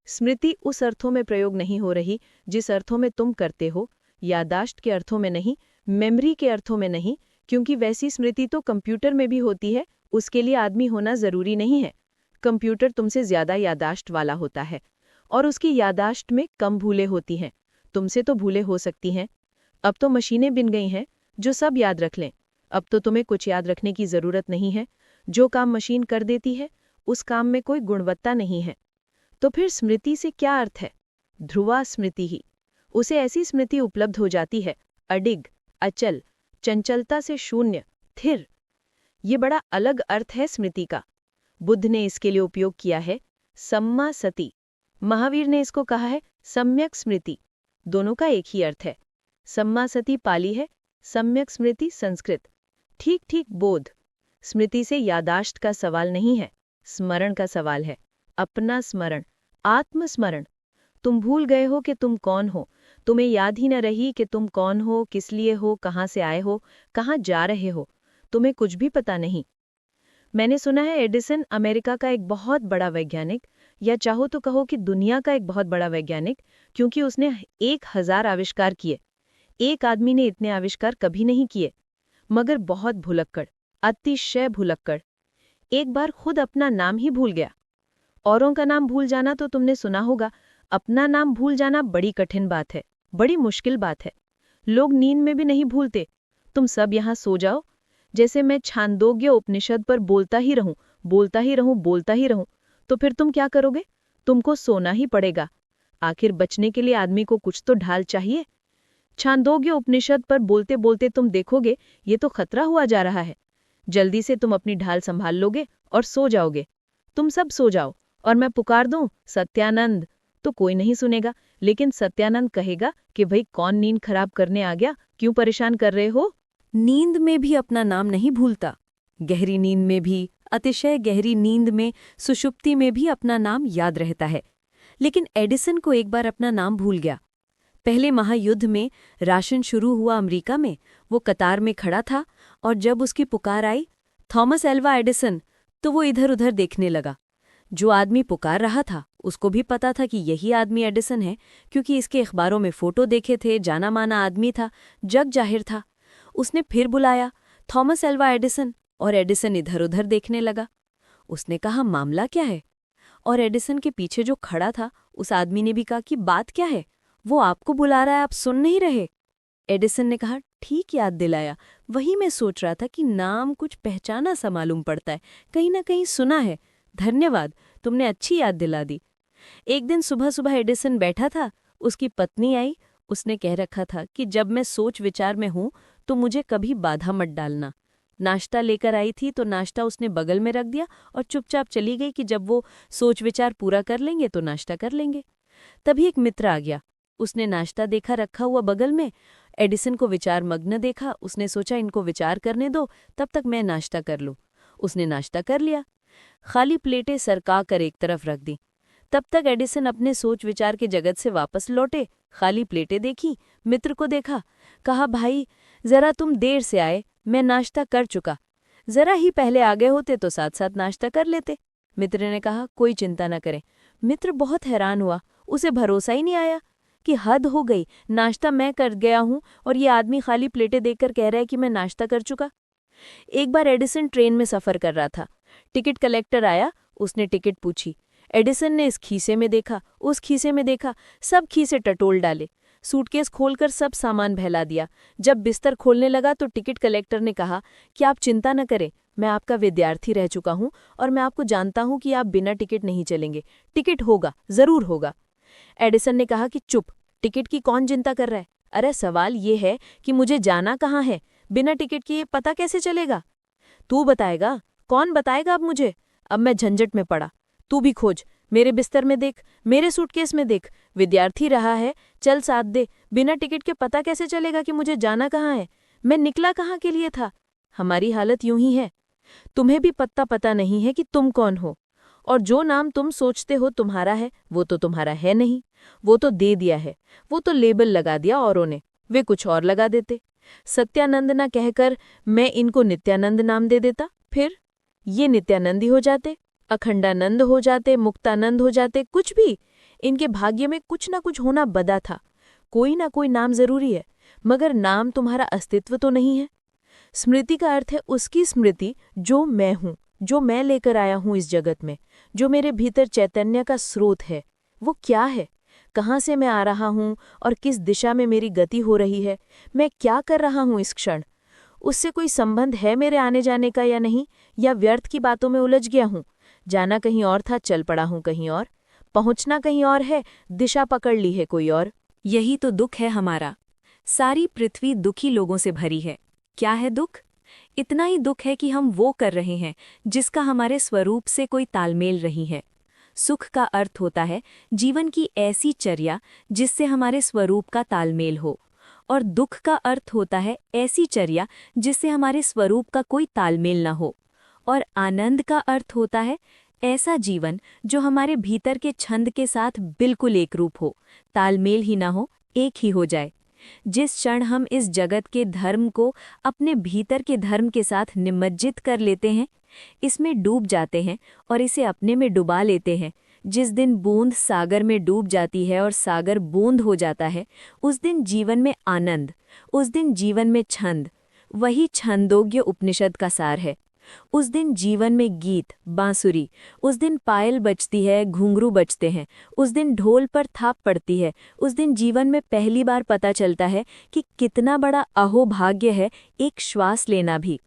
स्मृति उस अर्थों में प्रयोग नहीं हो रही जिस अर्थों में तुम करते हो, यादाश्त के अर्थों में नहीं, मेमोरी के अर्थों में नहीं, क्योंकि वैसी स्मृति तो कंप्यूटर में भी होती है। उसके लिए आदमी होना जरूरी नहीं है। कंप्यूटर तुमसे ज्यादा यादाश्त वाला होता है और उसकी यादाश्त में कम भूलें होती हैं। तुमसे तो भूलें हो सकती हैं। अब तो मशीनें बिन गई हैं जो सब याद रख लें। अब तो तुम्हें कुछ याद रखने की जरूरत नहीं है। जो काम मशीन कर देती है उस काम में कोई गुणवत्ता नहीं है। तो फिर स्मृति से क्या अर्थ है? ध्रुवा स्मृति ही। उसे ऐसी स्मृति उपलब्ध हो जाती है, अडिग, अचल, चंचलता से शून्य, थिर। ये बड़ा अलग अर्थ है स्मृति का। बुद्ध ने इसके लिए उपयोग किया है सम्मा सती। महावीर ने इसको कहा है सम्यक स्मृति। दोनों का एक ही अर्थ है। सम्मा सती पाली है, सम्यक स्मृति संस्कृत। ठीक ठीक बोध। स्मृति से यादाश्त का सवाल नहीं है, स्मरण का सवाल है। अपना स्मरण, आत्मस्मरण। तुम भूल गए हो कि तुम कौन हो। तुम्हें याद ही न रही कि तुम कौन हो, किस लिए हो, कहाँ से आए हो, कहाँ जा रहे हो। तुम्हें कुछ भी पता नहीं। मैंने सुना है एडिसन अमेरिका का एक बहुत बड़ा वैज्ञानिक, या चाहो तो कहो कि दुनिया का एक बहुत बड़ा वैज्ञानिक, क्योंकि उसने 1000 आविष्कार किए। एक आदमी ने इतने आविष्कार कभी नहीं किए, मगर बहुत भुलक्कड़, अतिशय भुलक्कड़। एक बार खुद अपना नाम ही भूल गया। औरों का नाम भूल जाना तो तुमने सुना होगा, अपना नाम भूल जाना बड़ी कठिन बात है, बड़ी मुश्किल बात है। लोग नींद में भी नहीं भूलते। तुम सब यहाँ सो जाओ, जैसे मैं छांदोग्य उपनिषद पर बोलता ही रहूं, बोलता ही रहूं, बोलता ही रहूं, तो फिर तुम क्या करोगे? तुमको सोना ही पड़ेगा। आखिर बचने के लिए आदमी को कुछ तो ढाल चाहिए। छांदोग्य उपनिषद पर बोलते बोलते तुम देखोगे ये तो खतरा हुआ जा रहा है। जल्दी से तुम अपनी ढाल संभाल लोगे और सो जाओगे। तुम सब सो जाओ और मैं पुकार दूं सत्यानंद, तो कोई नहीं सुनेगा। लेकिन सत्यानंद कहेगा कि भाई कौन नींद खराब करने आ गया, क्यों परेशान कर रहे हो? नींद में भी अपना नाम नहीं भूलता। गहरी नींद में भी, अतिशय गहरी नींद में, सुषुप्ति में भी अपना नाम याद रहता है। लेकिन एडिसन को एक बार अपना नाम भूल गया। पहले महायुद्ध में राशन शुरू हुआ अमेरिका में, वो कतार में खड़ा था और जब उसकी पुकार आई थॉमस एल्वा एडिसन, तो वो इधर उधर देखने लगा। जो आदमी पुकार रहा था उसको भी पता था कि यही आदमी एडिसन है, क्योंकि इसके अखबारों में फोटो देखे थे, जाना माना आदमी था, जग जाहिर था। उसने फिर बुलाया, थॉमस एल्वा एडिसन, और एडिसन इधर उधर देखने लगा। उसने कहा, मामला क्या है? और एडिसन के पीछे जो खड़ा था उस आदमी ने भी कहा कि बात क्या है, वो आपको बुला रहा है, आप सुन नहीं रहे? एडिसन ने कहा, ठीक याद दिलाया, वही मैं सोच रहा था कि नाम कुछ पहचाना सा मालूम पड़ता है, कहीं ना कहीं सुना है। धन्यवाद, तुमने अच्छी याद दिला दी। एक दिन सुबह सुबह एडिसन बैठा था, उसकी पत्नी आई। उसने कह रखा था कि जब मैं सोच विचार में हूं तो मुझे कभी बाधा मत डालना। नाश्ता लेकर आई थी तो नाश्ता उसने बगल में रख दिया और चुपचाप चली गई कि जब वो सोच विचार पूरा कर लेंगे तो नाश्ता कर लेंगे। तभी एक मित्र आ गया। उसने नाश्ता देखा रखा हुआ बगल में, एडिसन को विचार मग्न देखा। उसने सोचा इनको विचार करने दो, तब तक मैं नाश्ता कर लूं। उसने नाश्ता कर लिया, खाली प्लेटें सरका कर एक तरफ रख दी। तब तक एडिसन अपने सोच विचार के जगत से वापस लौटे। खाली प्लेटें देखी, मित्र को देखा, कहा भाई जरा तुम देर से आए, मैं नाश्ता कर चुका, जरा ही पहले आ गए होते तो साथ साथ नाश्ता कर लेते। मित्र ने कहा कोई चिंता न करें। मित्र बहुत हैरान हुआ, उसे भरोसा ही नहीं आया कि हद हो गई, नाश्ता मैं कर गया हूं और ये आदमी खाली प्लेटें देखकर कह रहा है कि मैं नाश्ता कर चुका। एक बार एडिसन ट्रेन में सफर कर रहा था। टिकट कलेक्टर आया, उसने टिकट पूछी। एडिसन ने इस खीसे में देखा, उस खीसे में देखा, सब खीसे टटोल डाले। सूटकेस खोलकर सब सामान फैला दिया। जब बिस्तर खोलने लगा तो टिकट कलेक्टर ने कहा कि आप चिंता न करें, मैं आपका विद्यार्थी रह चुका हूं और मैं आपको जानता हूं कि आप बिना टिकट नहीं चलेंगे, टिकट होगा, जरूर होगा। एडिसन ने कहा कि चुप, टिकट की कौन चिंता कर रहा है? अरे सवाल ये है कि मुझे जाना कहाँ है, बिना टिकट के ये पता कैसे चलेगा? तू बताएगा? कौन बताएगा अब मुझे? अब मैं झंझट में पड़ा। तू भी खोज, मेरे बिस्तर में देख, मेरे सूटकेस में देख, विद्यार्थी रहा है, चल साथ दे। बिना टिकट के पता कैसे चलेगा कि मुझे जाना कहाँ है? मैं निकला कहाँ के लिए था? हमारी हालत यूं ही है। तुम्हें भी पता नहीं है कि तुम कौन हो, और जो नाम तुम सोचते हो तुम्हारा है वो तो तुम्हारा है नहीं। वो तो दे दिया है, वो तो लेबल लगा दिया औरों ने, वे कुछ और लगा देते। सत्यानंद ना कहकर मैं इनको नित्यानंद नाम दे देता, फिर ये नित्यानंदी हो जाते, अखंडानंद हो जाते, मुक्तानंद हो जाते, कुछ भी। इनके भाग्य में कुछ ना कुछ होना बदा था। कोई ना कोई नाम जरूरी है, मगर नाम तुम्हारा अस्तित्व तो नहीं है। स्मृति का अर्थ है उसकी स्मृति जो मैं हूं, जो मैं लेकर आया हूं इस जगत में, जो मेरे भीतर चैतन्य का स्रोत है। वो क्या है? कहाँ से मैं आ रहा हूं और किस दिशा में मेरी गति हो रही है? मैं क्या कर रहा हूं इस क्षण? उससे कोई संबंध है मेरे आने जाने का या नहीं, या व्यर्थ की बातों में उलझ गया हूं? जाना कहीं और था, चल पड़ा हूं कहीं और। पहुंचना कहीं और है, दिशा पकड़ ली है कोई और। यही तो दुख है हमारा। सारी पृथ्वी दुखी लोगों से भरी है। क्या है दुख? इतना ही दुख है कि हम वो कर रहे हैं जिसका हमारे स्वरूप से कोई तालमेल नहीं है। सुख का अर्थ होता है जीवन की ऐसी चर्या जिससे हमारे स्वरूप का तालमेल हो, और दुख का अर्थ होता है ऐसी चर्या जिससे हमारे स्वरूप का कोई तालमेल न हो। और आनंद का अर्थ होता है ऐसा जीवन जो हमारे भीतर के छंद के साथ बिल्कुल एकरूप हो, तालमेल ही ना हो, एक ही हो जाए। जिस क्षण हम इस जगत के धर्म को अपने भीतर के धर्म के साथ निमज्जित कर लेते हैं, इसमें डूब जाते हैं और इसे अपने में डुबा लेते हैं, जिस दिन बूंद सागर में डूब जाती है और सागर बूंद हो जाता है, उस दिन जीवन में आनंद, उस दिन जीवन में छंद, वही छंदोग्य उपनिषद का सार है। उस दिन जीवन में गीत, बांसुरी, उस दिन पायल बजती है, घुंघरू बजते हैं, उस दिन ढोल पर थाप पड़ती है, उस दिन जीवन में पहली बार पता चलता है कि कितना बड़ा अहोभाग्य है एक श्वास लेना भी।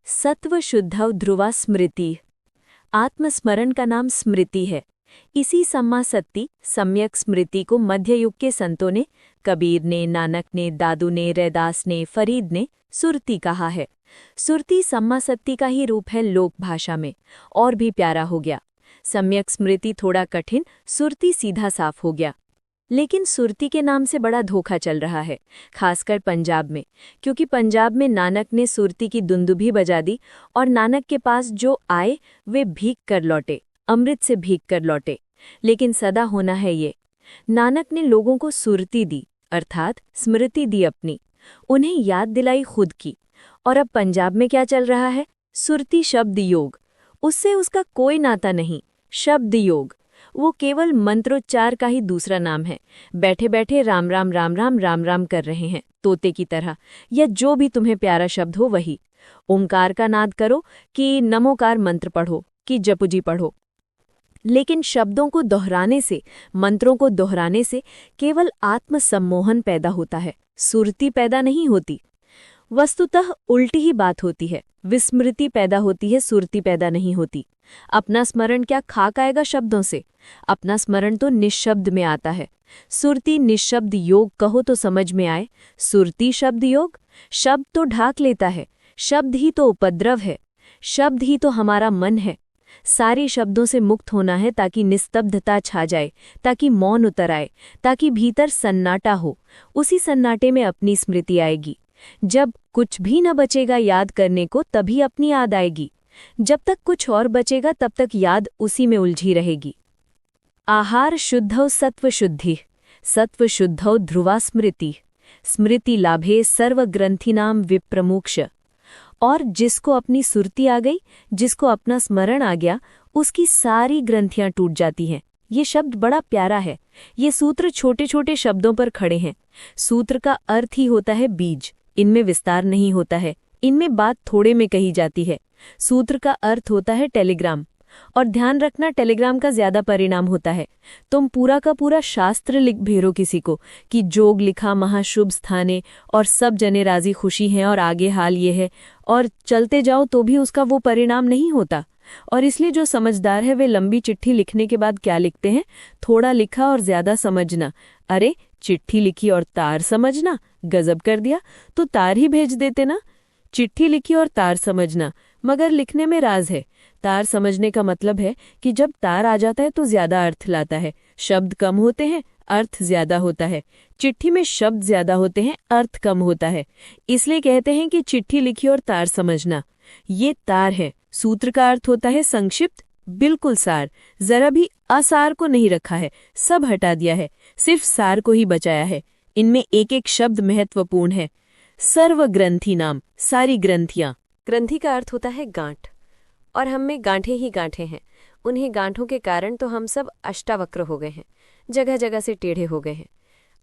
सत्व शुद्धव ध्रुवा स्मृति। आत्मस्मरण का नाम स्मृति है। इसी सम्मा सत्ती, सम्यक स्मृति को मध्ययुग के संतों ने, कबीर ने, नानक ने, दादू ने, रैदास ने, फरीद ने सुरती कहा है। सुरती सम्मा सत्ती का ही रूप है लोक भाषा में, और भी प्यारा हो गया। सम्यक स्मृति थोड़ा कठिन, सुरती सीधा साफ हो गया। लेकिन सुरती के नाम से बड़ा धोखा चल रहा है, खासकर पंजाब में, क्योंकि पंजाब में नानक ने सुरती की दुंदुभी बजा दी और नानक के पास जो आए वे भीख कर लौटे, अमृत से भीख कर लौटे। लेकिन सदा होना है ये। नानक ने लोगों को सुरती दी, अर्थात स्मृति दी अपनी, उन्हें याद दिलाई खुद की। और अब पंजाब में क्या चल रहा है? सुरती शब्द योग, उससे उसका कोई नाता नहीं। शब्द योग वो केवल मंत्रोच्चार का ही दूसरा नाम है। बैठे बैठे राम राम राम राम राम राम कर रहे हैं तोते की तरह, या जो भी तुम्हें प्यारा शब्द हो वही। ओंकार का नाद करो कि नमोकार मंत्र पढ़ो कि जपुजी पढ़ो। लेकिन शब्दों को दोहराने से, मंत्रों को दोहराने से केवल आत्मसम्मोहन पैदा होता है, सुरती पैदा नहीं होती। वस्तुतः उल्टी ही बात होती है, विस्मृति पैदा होती है, सुरती पैदा नहीं होती। अपना स्मरण क्या खाक आएगा शब्दों से? अपना स्मरण तो निःशब्द में आता है। सुरती निःशब्द योग कहो तो समझ में आए। सुरती शब्द योग, शब्द तो ढाक लेता है, शब्द ही तो उपद्रव है, शब्द ही तो हमारा मन है। सारे शब्दों से मुक्त होना है ताकि निस्तब्धता छा जाए, ताकि मौन उतर आए, ताकि भीतर सन्नाटा हो। उसी सन्नाटे में अपनी स्मृति आएगी। जब कुछ भी न बचेगा याद करने को, तभी अपनी याद आएगी। जब तक कुछ और बचेगा तब तक याद उसी में उलझी रहेगी। आहार शुद्धौ सत्वशुद्धि, सत्वशुद्धौ ध्रुवा स्मृति, स्मृति लाभे सर्वग्रंथिनाम विप्रमोक्ष। और जिसको अपनी सुरती आ गई, जिसको अपना स्मरण आ गया, उसकी सारी ग्रंथियां टूट जाती हैं। ये शब्द बड़ा प्यारा है। ये सूत्र छोटे छोटे शब्दों पर खड़े हैं। सूत्र का अर्थ ही होता है बीज। इनमें विस्तार नहीं होता है, इनमें बात थोड़े में कही जाती है। सूत्र का अर्थ होता है टेलीग्राम। और ध्यान रखना, टेलीग्राम का ज्यादा परिणाम होता है। तुम पूरा का पूरा शास्त्र लिख भेरो किसी को कि जोग लिखा महाशुभ स्थाने और सब जने राजी खुशी हैं और आगे हाल ये है, और चलते जाओ तो भी उसका वो परिणाम नहीं होता। और इसलिए जो समझदार है वे लंबी चिट्ठी लिखने के बाद क्या लिखते हैं? थोड़ा लिखा और ज्यादा समझना। अरे चिट्ठी लिखी और तार समझना, गजब कर दिया। तो तार ही भेज देते ना। चिट्ठी लिखी और तार समझना, मगर लिखने में राज है। तार समझने का मतलब है कि जब तार आ जाता है तो ज्यादा अर्थ लाता है। शब्द कम होते हैं, अर्थ ज्यादा होता है। चिट्ठी में शब्द ज्यादा होते हैं, अर्थ कम होता है। इसलिए कहते हैं कि चिट्ठी लिखी और तार समझना। ये तार है। सूत्र का अर्थ होता है संक्षिप्त, बिल्कुल सार। जरा भी असार को नहीं रखा है, सब हटा दिया है, सिर्फ सार को ही बचाया है। इनमें एक एक शब्द महत्वपूर्ण है। सर्वग्रंथि नाम, सारी ग्रंथियां। ग्रंथि का अर्थ होता है गांठ, और हम में गांठें ही गांठें हैं। उन्हीं गांठों के कारण तो हम सब अष्टावक्र हो गए हैं, जगह जगह से टेढ़े हो गए हैं।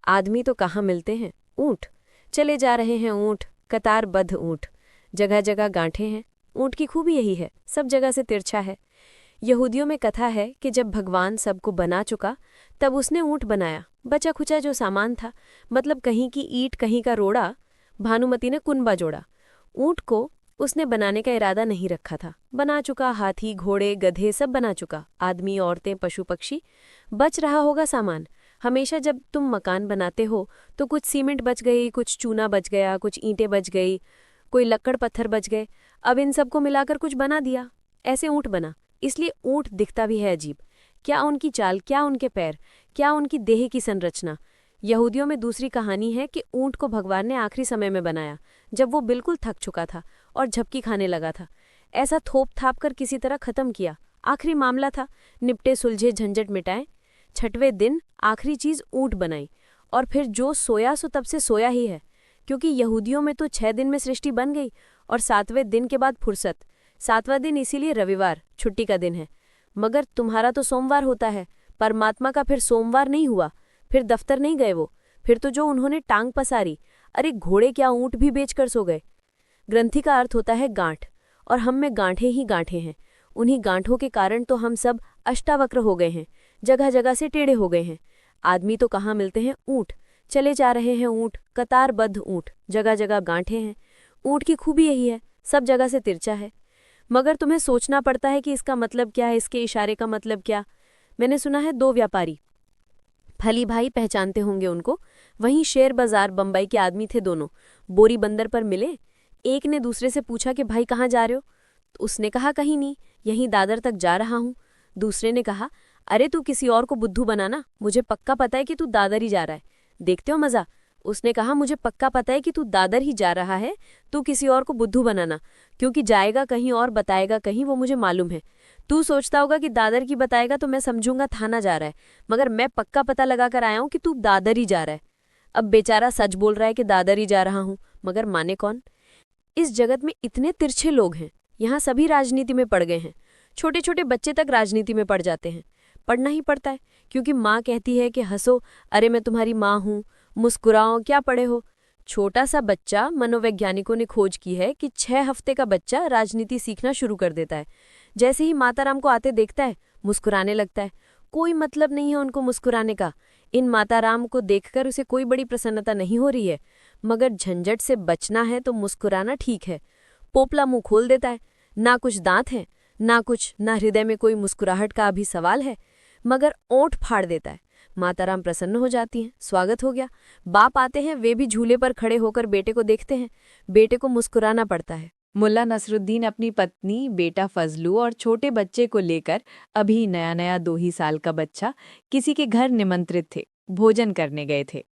आदमी तो कहाँ मिलते हैं? ऊंट। चले जा रहे हैं ऊंट, कतारबद्ध ऊंट। जगह जगह गांठें हैं। ऊंट की खूबी यही है, सब जगह से तिरछा है। यहूदियों में कथा है कि जब भगवान सबको बना चुका तब उसने ऊंट बनाया। बचा खुचा जो सामान था, मतलब कहीं की ईंट कहीं का रोड़ा, भानुमति ने कुनबा जोड़ा। ऊंट को उसने बनाने का इरादा नहीं रखा था। बना चुका, हाथी घोड़े गधे सब बना चुका, आदमी औरतें पशु पक्षी। बच रहा होगा सामान। हमेशा जब तुम मकान बनाते हो तो कुछ सीमेंट बच गई, कुछ चूना बच गया, कुछ ईंटें बच गई, कोई लक्कड़ पत्थर बच गए। अब इन सबको मिलाकर कुछ बना दिया, ऐसे ऊंट बना। इसलिए ऊंट दिखता भी है अजीब। क्या उनकी चाल, क्या उनके पैर, क्या उनकी देह की संरचना। यहूदियों में दूसरी कहानी है कि ऊंट को भगवान ने आखिरी समय में बनाया, जब वो बिल्कुल थक चुका था और झपकी खाने लगा था। ऐसा थोप थाप कर किसी तरह खत्म किया। आखिरी मामला था, निपटे सुलझे झंझट मिटाए। छठवें दिन आखिरी चीज ऊंट बनाई, और फिर जो सोया सो तब से सोया ही है। क्योंकि यहूदियों में तो 6 दिन में सृष्टि बन गई और 7वें दिन के बाद फुर्सत। 7वां दिन इसीलिए रविवार, छुट्टी का दिन है। मगर तुम्हारा तो सोमवार होता है, परमात्मा का फिर सोमवार नहीं हुआ। फिर दफ्तर नहीं गए वो, फिर तो जो उन्होंने टांग पसारी। अरे घोड़े क्या ऊंट भी बेचकर सो गए। ग्रंथि का अर्थ होता है गांठ, और हम में गांठें ही गांठें हैं। उन्हीं गांठों के कारण तो हम सब अष्टावक्र हो गए हैं, जगह जगह से टेढ़े हो गए हैं। आदमी तो कहाँ मिलते हैं? ऊंट। चले जा रहे हैं ऊंट, कतारबद्ध ऊंट। जगह जगह गांठें हैं। ऊंट की खूबी यही है, सब जगह से तिरछा है। मगर तुम्हें सोचना पड़ता है कि इसका मतलब क्या है, इसके इशारे का मतलब क्या। मैंने सुना है 2 व्यापारी, फली भाई पहचानते होंगे उनको, वहीं शेर बाजार बम्बई के आदमी थे दोनों। बोरी बंदर पर मिले। एक ने दूसरे से पूछा कि भाई कहाँ जा रहे हो? तो उसने कहा कहीं नहीं, यहीं दादर तक जा रहा हूँ। दूसरे ने कहा अरे तू किसी और को बुद्धू बनाना, मुझे पक्का पता है कि तू दादर ही जा रहा है। देखते हो मजा। उसने कहा मुझे पक्का पता है कि तू दादर ही जा रहा है, तू किसी और को बुद्धू बनाना, क्योंकि जाएगा कहीं और बताएगा कहीं, वो मुझे मालूम है। तू सोचता होगा कि दादर की बताएगा तो मैं समझूंगा थाना जा रहा है, मगर मैं पक्का पता लगा कर आया हूं कि तू दादर ही जा रहा है। अब बेचारा सच बोल रहा है कि दादर ही जा रहा हूं, मगर माने कौन? इस जगत में इतने तिरछे लोग हैं, यहाँ सभी राजनीति में पड़ गए हैं। छोटे छोटे बच्चे तक राजनीति में पड़ जाते हैं। पढ़ना ही पड़ता है, क्योंकि माँ कहती है कि हंसो, अरे मैं तुम्हारी माँ हूँ, मुस्कुराओ, क्या पढ़े हो। छोटा सा बच्चा, मनोवैज्ञानिकों ने खोज की है कि 6 हफ्ते का बच्चा राजनीति सीखना शुरू कर देता है। जैसे ही माताराम को आते देखता है, मुस्कुराने लगता है। कोई मतलब नहीं है उनको मुस्कुराने का। इन माताराम को देखकर उसे कोई बड़ी प्रसन्नता नहीं हो रही है, मगर झंझट से बचना है तो मुस्कुराना ठीक है। पोपला मुंह खोल देता है, ना कुछ दांत हैं, ना कुछ, ना हृदय में कोई मुस्कुराहट का अभी सवाल है, मगर ओंठ फाड़ देता है। माताराम प्रसन्न हो जाती हैं, स्वागत हो गया। बाप आते हैं, वे भी झूले पर खड़े होकर बेटे को देखते हैं। बेटे को मुस्कुराना पड़ता है, मुल्ला नसरुद्दीन अपनी पत्नी, बेटा फजलू और छोटे बच्चे को लेकर, अभी नया नया 2 ही साल का बच्चा, किसी के घर निमंत्रित थे, भोजन करने गए थे।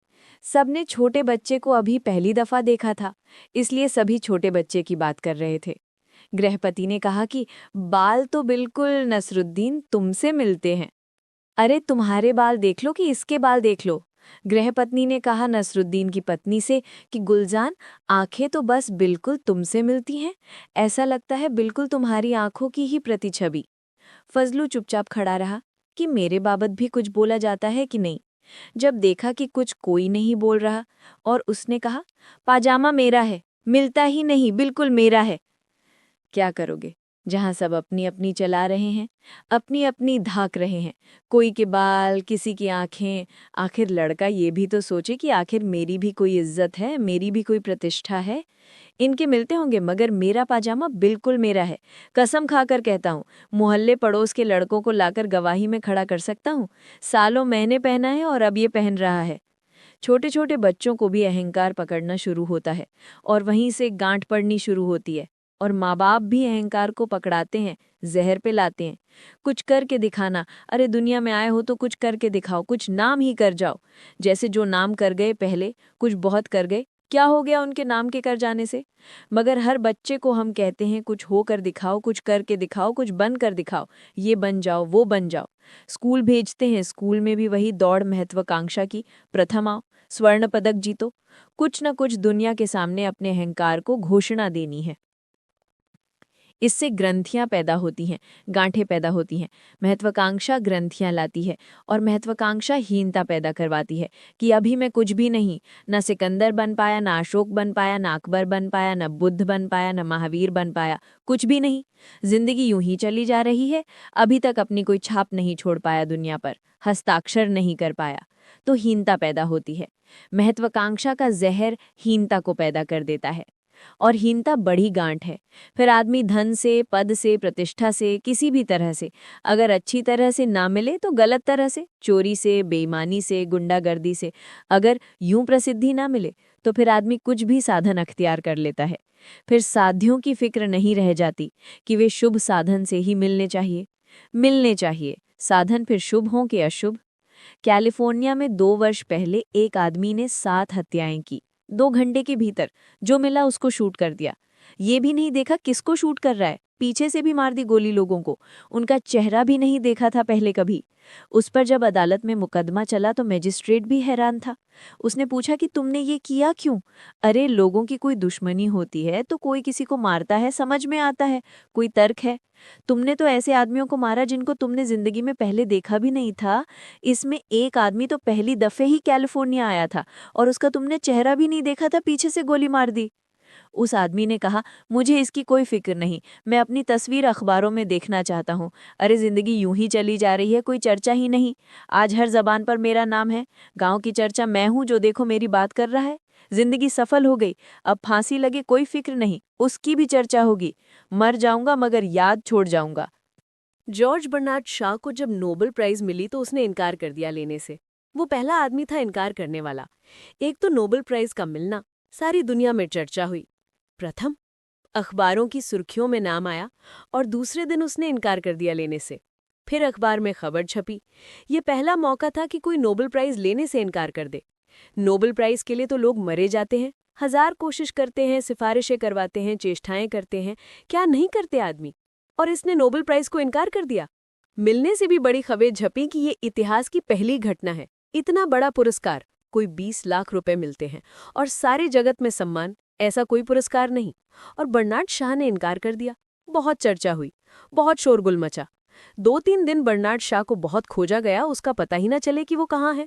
सबने छोटे बच्चे को अभी पहली दफा देखा था, इसलिए सभी छोटे बच्चे की बात कर रहे थे। गृहपति ने कहा कि बाल तो बिल्कुल नसरुद्दीन तुमसे मिलते हैं। अरे तुम्हारे बाल देख लो कि इसके बाल देख लो। गृहपत्नी ने कहा नसरुद्दीन की पत्नी से कि गुलजान, आंखें तो बस बिल्कुल तुमसे मिलती हैं, ऐसा लगता है बिल्कुल तुम्हारी आंखों की ही प्रतिछवि। फजलू चुपचाप खड़ा रहा कि मेरे बाबत भी कुछ बोला जाता है कि नहीं। जब देखा कि कुछ कोई नहीं बोल रहा और उसने कहा, पाजामा मेरा है, मिलता ही नहीं, बिल्कुल मेरा है। क्या करोगे जहां सब अपनी अपनी चला रहे हैं, अपनी अपनी धाक रहे हैं, कोई के बाल, किसी की आंखें। आखिर लड़का ये भी तो सोचे कि आखिर मेरी भी कोई इज्जत है, मेरी भी कोई प्रतिष्ठा है। इनके मिलते होंगे मगर मेरा पाजामा बिल्कुल मेरा है। कसम खाकर कहता हूँ, मोहल्ले पड़ोस के लड़कों को लाकर गवाही में खड़ा कर सकता हूँ। सालों मैंने पहना है और अब ये पहन रहा है। छोटे छोटे बच्चों को भी अहंकार पकड़ना शुरू होता है और वहीं से गांठ पड़नी शुरू होती है। और माँ बाप भी अहंकार को पकड़ाते हैं, जहर पे लाते हैं। कुछ करके दिखाना, अरे दुनिया में आए हो तो कुछ करके दिखाओ, कुछ नाम ही कर जाओ। जैसे जो नाम कर गए पहले, कुछ बहुत कर गए, क्या हो गया उनके नाम के कर जाने से। मगर हर बच्चे को हम कहते हैं कुछ हो कर दिखाओ, कुछ करके दिखाओ, कुछ बन कर दिखाओ, ये बन जाओ, वो बन जाओ। स्कूल भेजते हैं, स्कूल में भी वही दौड़ महत्वाकांक्षा की, प्रथम आओ, स्वर्ण पदक जीतो। कुछ न कुछ दुनिया के सामने अपने अहंकार को घोषणा देनी है। इससे ग्रंथियां पैदा होती हैं, गांठें पैदा होती हैं। महत्वाकांक्षा ग्रंथियां लाती है और महत्वाकांक्षा हीनता पैदा करवाती है कि अभी मैं कुछ भी नहीं, न सिकंदर बन पाया, न अशोक बन पाया, न अकबर बन पाया, न बुद्ध बन पाया, न महावीर बन पाया, कुछ भी नहीं। जिंदगी यूं ही चली जा रही है, अभी तक अपनी कोई छाप नहीं छोड़ पाया दुनिया पर, हस्ताक्षर नहीं कर पाया, तो हीनता पैदा होती है। महत्वाकांक्षा का जहर हीनता को पैदा कर देता है और हीनता बड़ी गांठ है। फिर आदमी धन से, पद से, प्रतिष्ठा से, किसी भी तरह से, अगर अच्छी तरह से ना मिले तो गलत तरह से, चोरी से, बेईमानी से, गुंडागर्दी से, अगर यूं प्रसिद्धि ना मिले तो फिर आदमी कुछ भी साधन अख्तियार कर लेता है। फिर साध्यों की फिक्र नहीं रह जाती कि वे शुभ साधन से ही मिलने चाहिए। साधन फिर शुभ हों कि अशुभ। कैलिफोर्निया में 2 वर्ष पहले एक आदमी ने 7 हत्याएं की। 2 घंटे के भीतर जो मिला उसको शूट कर दिया। ये भी नहीं देखा किसको शूट कर रहा है, पीछे से भी मार दी गोली लोगों को। उनका चेहरा भी नहीं देखा था पहले कभी। उस पर जब अदालत में मुकदमा चला तो मजिस्ट्रेट भी हैरान था। उसने पूछा कि तुमने ये किया क्यों? अरे लोगों की कोई दुश्मनी होती है तो कोई किसी को मारता है, समझ में आता है, कोई तर्क है। तुमने तो ऐसे आदमियों को मारा जिनको तुमने जिंदगी में पहले देखा भी नहीं था। इसमें एक आदमी तो पहली दफे ही कैलिफोर्निया आया था और उसका तुमने चेहरा भी नहीं देखा था, पीछे से गोली मार दी। उस आदमी ने कहा, मुझे इसकी कोई फिक्र नहीं, मैं अपनी तस्वीर अखबारों में देखना चाहता हूँ। अरे जिंदगी यूं ही चली जा रही है, कोई चर्चा ही नहीं। आज हर जबान पर मेरा नाम है, गांव की चर्चा मैं हूँ, जो देखो मेरी बात कर रहा है। जिंदगी सफल हो गई, अब फांसी लगे कोई फिक्र नहीं, उसकी भी चर्चा होगी। मर जाऊंगा मगर याद छोड़ जाऊंगा। जॉर्ज बर्नार्ड शॉ को जब नोबेल प्राइज मिली तो उसने इनकार कर दिया लेने से। वो पहला आदमी था इनकार करने वाला। एक तो नोबेल प्राइज का मिलना, सारी दुनिया में चर्चा हुई, प्रथम अखबारों की सुर्खियों में नाम आया, और दूसरे दिन उसने इनकार कर दिया लेने से। फिर अखबार में खबर छपी। ये पहला मौका था कि कोई नोबेल प्राइज लेने से इनकार कर दे। नोबेल प्राइज के लिए तो लोग मरे जाते हैं, 1000 कोशिश करते हैं, सिफारिशें करवाते हैं, चेष्टाएं करते हैं, क्या नहीं करते आदमी। और इसने नोबेल प्राइज को इनकार कर दिया। मिलने से भी बड़ी खबरें छपी कि ये इतिहास की पहली घटना है। इतना बड़ा पुरस्कार, कोई 20 लाख रुपए मिलते हैं और सारे जगत में सम्मान, ऐसा कोई पुरस्कार नहीं। और बर्नार्ड शॉ ने इनकार कर दिया। बहुत चर्चा हुई, बहुत शोरगुल मचा। 2-3 दिन बर्नार्ड शॉ को बहुत खोजा गया, उसका पता ही ना चले कि वो कहाँ है।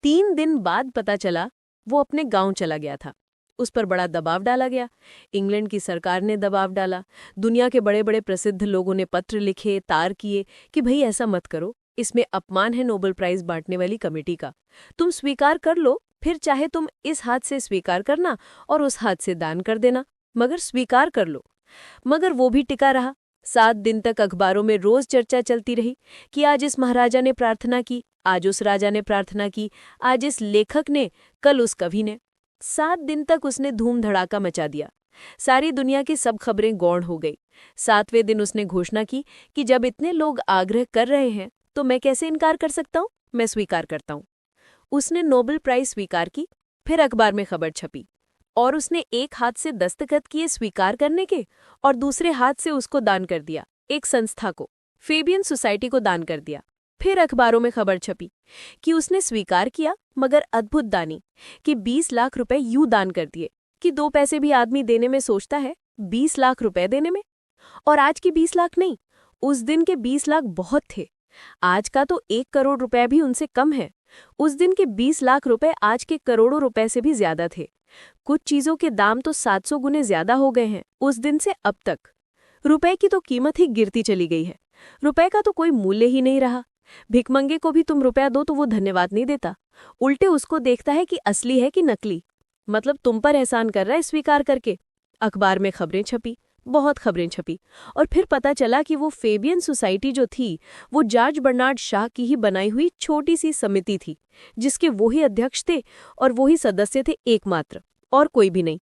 3 दिन बाद पता चला वो अपने गांव चला गया था। उस पर बड़ा दबाव डाला गया। इंग्लैंड की सरकार ने दबाव डाला, दुनिया के बड़े बड़े प्रसिद्ध लोगों ने पत्र लिखे, तार किए कि भाई ऐसा मत करो, इसमें अपमान है नोबेल प्राइज बांटने वाली कमेटी का। तुम स्वीकार कर लो, फिर चाहे तुम इस हाथ से स्वीकार करना और उस हाथ से दान कर देना, मगर स्वीकार कर लो। मगर वो भी टिका रहा। 7 दिन तक अखबारों में रोज चर्चा चलती रही कि आज इस महाराजा ने प्रार्थना की, आज उस राजा ने प्रार्थना की, आज इस लेखक ने, कल उस कवि ने। 7 दिन तक उसने धूम धड़ाका मचा दिया। सारी दुनिया की सब खबरें गौण हो गई। 7वें दिन उसने घोषणा की कि जब इतने लोग आग्रह कर रहे हैं तो मैं कैसे इनकार कर सकता हूँ, मैं स्वीकार करता हूँ। उसने नोबेल प्राइज स्वीकार की। फिर अखबार में खबर छपी और उसने एक हाथ से दस्तखत किए स्वीकार करने के और दूसरे हाथ से उसको दान कर दिया, एक संस्था को, फेबियन सोसाइटी को दान कर दिया। फिर अखबारों में खबर छपी कि उसने स्वीकार किया, मगर अद्भुत दानी, कि 20 लाख रुपए यूं दान कर दिए कि 2 पैसे भी आदमी देने में सोचता है, 20 लाख रुपए देने में। और आज की 20 लाख नहीं, उस दिन के 20 लाख बहुत थे। आज का तो 1 करोड़ रुपए भी उनसे कम है। उस दिन के 20 लाख रुपए आज के करोड़ों रुपए से भी ज्यादा थे। कुछ चीजों के दाम तो 700 गुने ज्यादा हो गए हैं उस दिन से अब तक। रुपए की तो कीमत ही गिरती चली गई है। रुपए का तो कोई मूल्य ही नहीं रहा। भिखमंगे को भी तुम रुपया दो तो वो धन्यवाद नहीं देता, उल्टे उसको देखता है कि असली है कि नकली। मतलब तुम पर एहसान कर रहा है स्वीकार करके। अखबार में खबरें छपी, बहुत खबरें छपी, और फिर पता चला कि वो फेबियन सोसाइटी जो थी वो जॉर्ज बर्नार्ड शॉ की ही बनाई हुई छोटी सी समिति थी, जिसके वो ही अध्यक्ष थे और वो ही सदस्य थे एकमात्र, और कोई भी नहीं।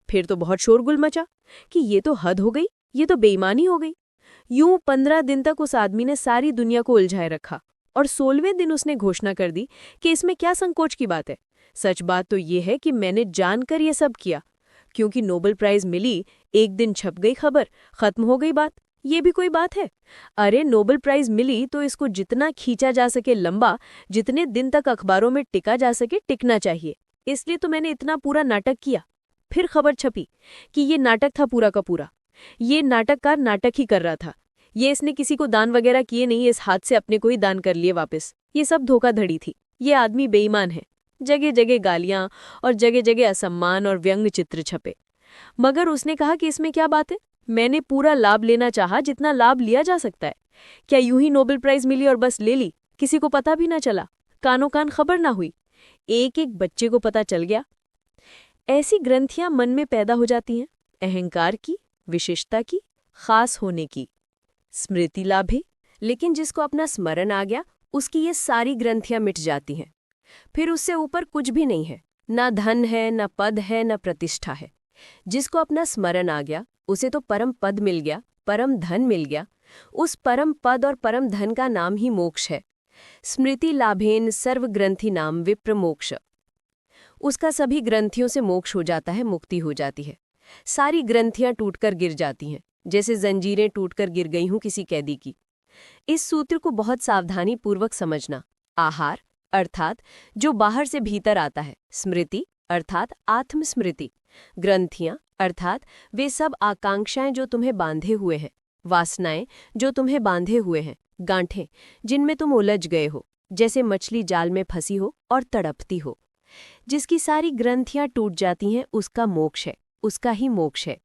फिर तो बहुत शोरगुल मचा कि ये तो हद हो गई, ये तो बेईमानी हो गई। यूं 15 दिन तक उस आदमी ने सारी दुनिया को उलझाए रखा और 16वें दिन उसने घोषणा कर दी कि इसमें क्या संकोच की बात है। सच बात तो ये है कि मैंने जानकर ये सब किया, क्योंकि नोबेल प्राइज मिली, एक दिन छप गई खबर, खत्म हो गई बात। ये भी कोई बात है? अरे नोबेल प्राइज मिली तो इसको जितना खींचा जा सके लंबा, जितने दिन तक अखबारों में टिका जा सके टिकना चाहिए। इसलिए तो मैंने इतना पूरा नाटक किया। फिर खबर छपी कि ये नाटक था पूरा का पूरा। ये नाटककार नाटक ही कर रहा था। ये इसने किसी को दान वगैरह किए नहीं, इस हाथ से अपने को ही दान कर लिए वापस। ये सब धोखाधड़ी थी। ये आदमी बेईमान है। जगह जगह गालियां और जगह जगह असम्मान और व्यंग्य चित्र छपे। मगर उसने कहा कि इसमें क्या बात है, मैंने पूरा लाभ लेना चाहा जितना लाभ लिया जा सकता है। क्या यूं ही नोबेल प्राइज मिली और बस ले ली, किसी को पता भी ना चला, कानों कान खबर ना हुई, एक एक बच्चे को पता चल गया? ऐसी ग्रंथियां मन में पैदा हो जाती हैं, अहंकार की, विशिष्टता की, खास होने की। स्मृति लाभे, लेकिन जिसको अपना स्मरण आ गया उसकी ये सारी ग्रंथियां मिट जाती हैं। फिर उससे ऊपर कुछ भी नहीं है, ना धन है, ना पद है, ना प्रतिष्ठा है। जिसको अपना स्मरण आ गया उसे तो परम पद मिल गया, परम धन मिल गया। उस परम पद और परम धन का नाम ही मोक्ष है। स्मृति लाभेन सर्व ग्रंथि नाम विप्र मोक्ष। उसका सभी ग्रंथियों से मोक्ष हो जाता है, मुक्ति हो जाती है। सारी ग्रंथियां टूटकर गिर जाती हैं, जैसे जंजीरें टूटकर गिर गई हूं किसी कैदी की। इस सूत्र को बहुत सावधानी पूर्वक समझना। आहार अर्थात जो बाहर से भीतर आता है, स्मृति अर्थात आत्मस्मृति, ग्रंथियां अर्थात वे सब आकांक्षाएं जो तुम्हें बांधे हुए हैं, वासनाएं जो तुम्हें बांधे हुए हैं, गांठें जिनमें तुम उलझ गए हो, जैसे मछली जाल में फंसी हो और तड़पती हो। जिसकी सारी ग्रंथियां टूट जाती हैं उसका मोक्ष है, उसका ही मोक्ष है।